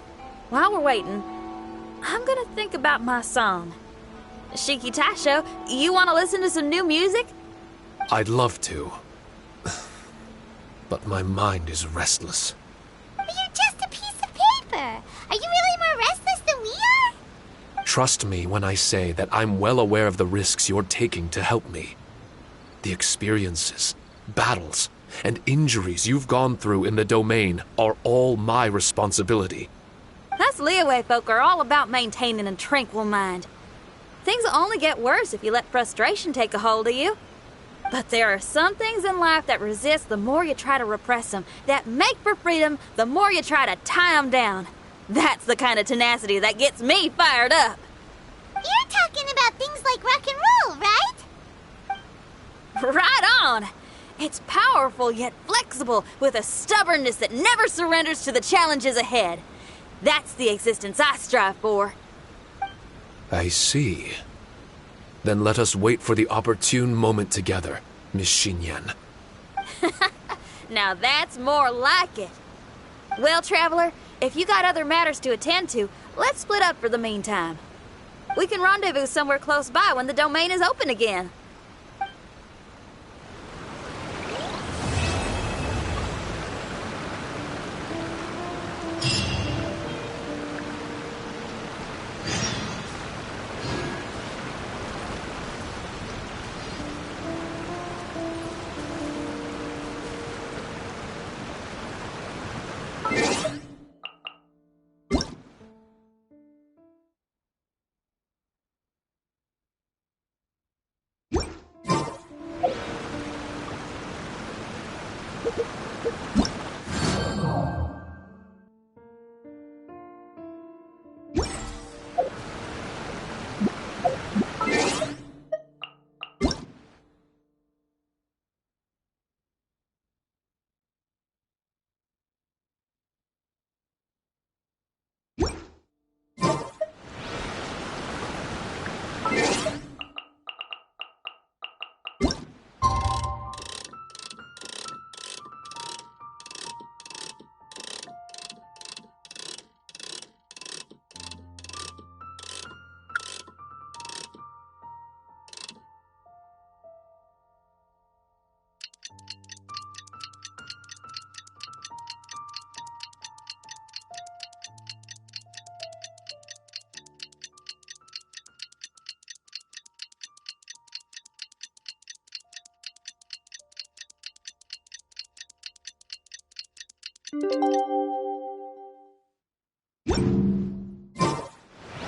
while we're waiting, I'm gonna think about my song. Shiki Taisho, you want to listen to some new music? I'd love to. But my mind is restless. But you're just a piece of paper. Are you really more restless than we are? Trust me when I say that I'm well aware of the risks you're taking to help me. The experiences, battles, and injuries you've gone through in the domain are all my responsibility. Us Liyue folk are all about maintaining a tranquil mind. Things will only get worse if you let frustration take a hold of you. But there are some things in life that resist the more you try to repress them, that make for freedom the more you try to tie them down. That's the kind of tenacity that gets me fired up. You're talking about things like rock and roll, right? Right on. It's powerful yet flexible, with a stubbornness that never surrenders to the challenges ahead. That's the existence I strive for. I see. Then let us wait for the opportune moment together, Miss Xinyan. Now that's more like it. Well, Traveler, if you got other matters to attend to, let's split up for the meantime. We can rendezvous somewhere close by when the domain is open again.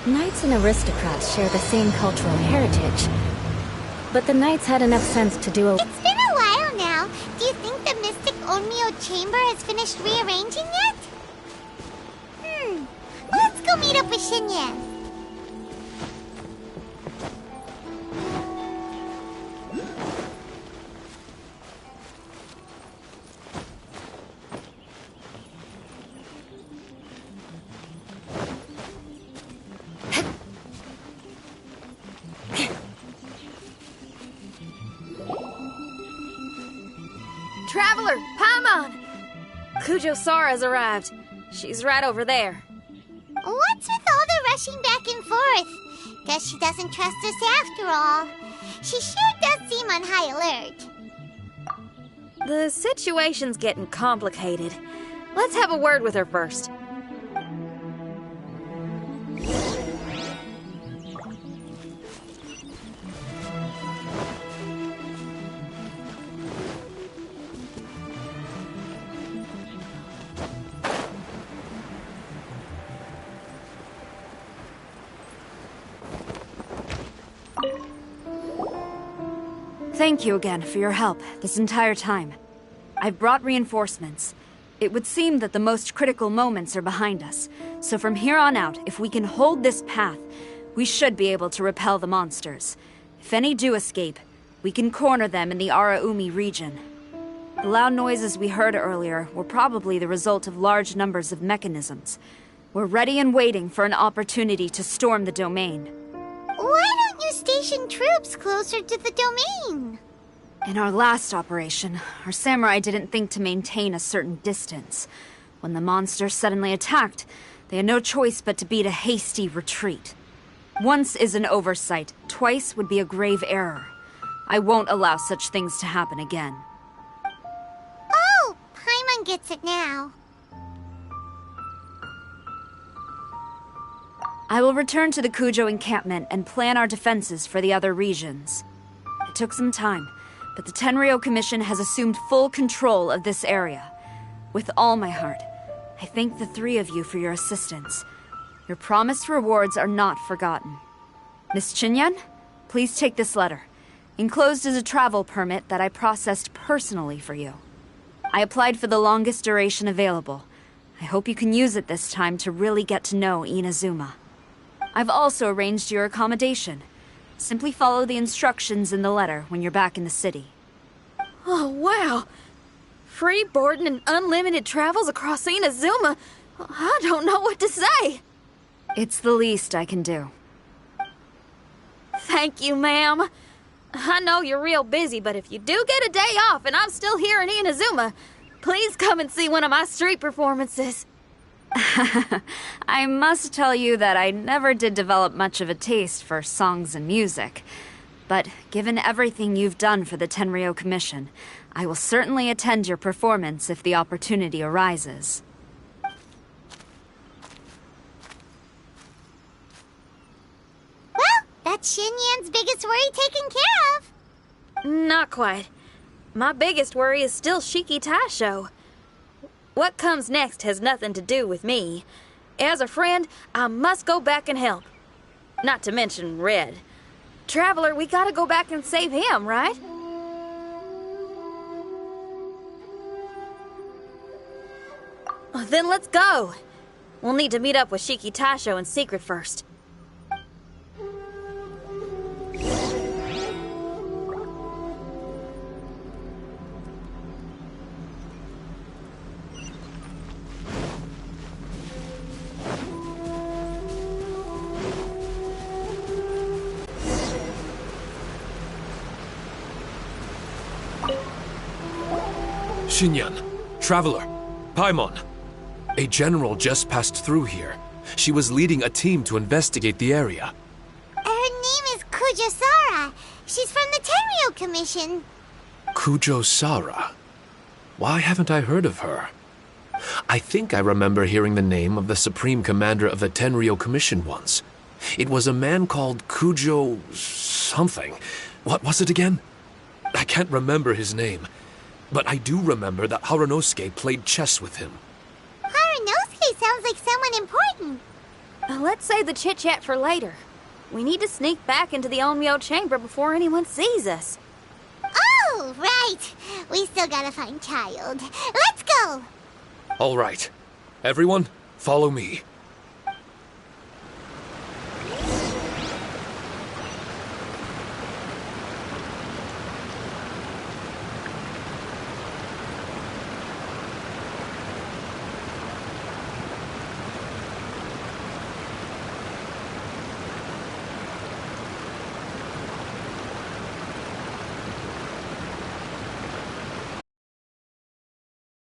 Knights and aristocrats share the same cultural heritage. But the knights had enough sense to do a... It's been a while now. Do you think the Mystic Onmyo Chamber has finished rearranging yet? Let's go meet up with Xinyan. Traveler, Paimon! Kujo Sara's arrived. She's right over there. What's with all the rushing back and forth? Guess she doesn't trust us after all. She sure does seem on high alert. The situation's getting complicated. Let's have a word with her first. Thank you again for your help this entire time. I've brought reinforcements. It would seem that the most critical moments are behind us, so from here on out, if we can hold this path, we should be able to repel the monsters. If any do escape, we can corner them in the Araumi region. The loud noises we heard earlier were probably the result of large numbers of mechanisms. We're ready and waiting for an opportunity to storm the domain. Why don't you station troops closer to the domain? In our last operation, our samurai didn't think to maintain a certain distance. When the monster suddenly attacked, they had no choice but to beat a hasty retreat. Once is an oversight, twice would be a grave error. I won't allow such things to happen again. Oh, Paimon gets it now. I will return to the Kujo encampment and plan our defenses for the other regions. It took some time, but the Tenryo Commission has assumed full control of this area. With all my heart, I thank the three of you for your assistance. Your promised rewards are not forgotten. Miss Xinyan, please take this letter. Enclosed is a travel permit that I processed personally for you. I applied for the longest duration available. I hope you can use it this time to really get to know Inazuma. I've also arranged your accommodation. Simply follow the instructions in the letter when you're back in the city. Oh, wow. Free boarding and unlimited travels across Inazuma? I don't know what to say. It's the least I can do. Thank you, ma'am. I know you're real busy, but if you do get a day off and I'm still here in Inazuma, please come and see one of my street performances. I must tell you that I never did develop much of a taste for songs and music. But given everything you've done for the Tenryou Commission, I will certainly attend your performance if the opportunity arises. Well, that's Shin Yan's biggest worry taken care of. Not quite. My biggest worry is still Shiki Taisho. What comes next has nothing to do with me. As a friend, I must go back and help. Not to mention Red. Traveler, we gotta go back and save him, right? Then let's go. We'll need to meet up with Shiki Taisho in secret first. Xinyan, Traveler, Paimon. A general just passed through here. She was leading a team to investigate the area. Her name is Kujosara. She's from the Tenryou Commission. Kujosara? Why haven't I heard of her? I think I remember hearing the name of the Supreme Commander of the Tenryou Commission once. It was a man called Kujo... something. What was it again? I can't remember his name. But I do remember that Harunosuke played chess with him. Harunosuke sounds like someone important. Let's save the chit-chat for later. We need to sneak back into the Onmyo chamber before anyone sees us. Oh, right. We still gotta find Child. Let's go. All right. Everyone, follow me.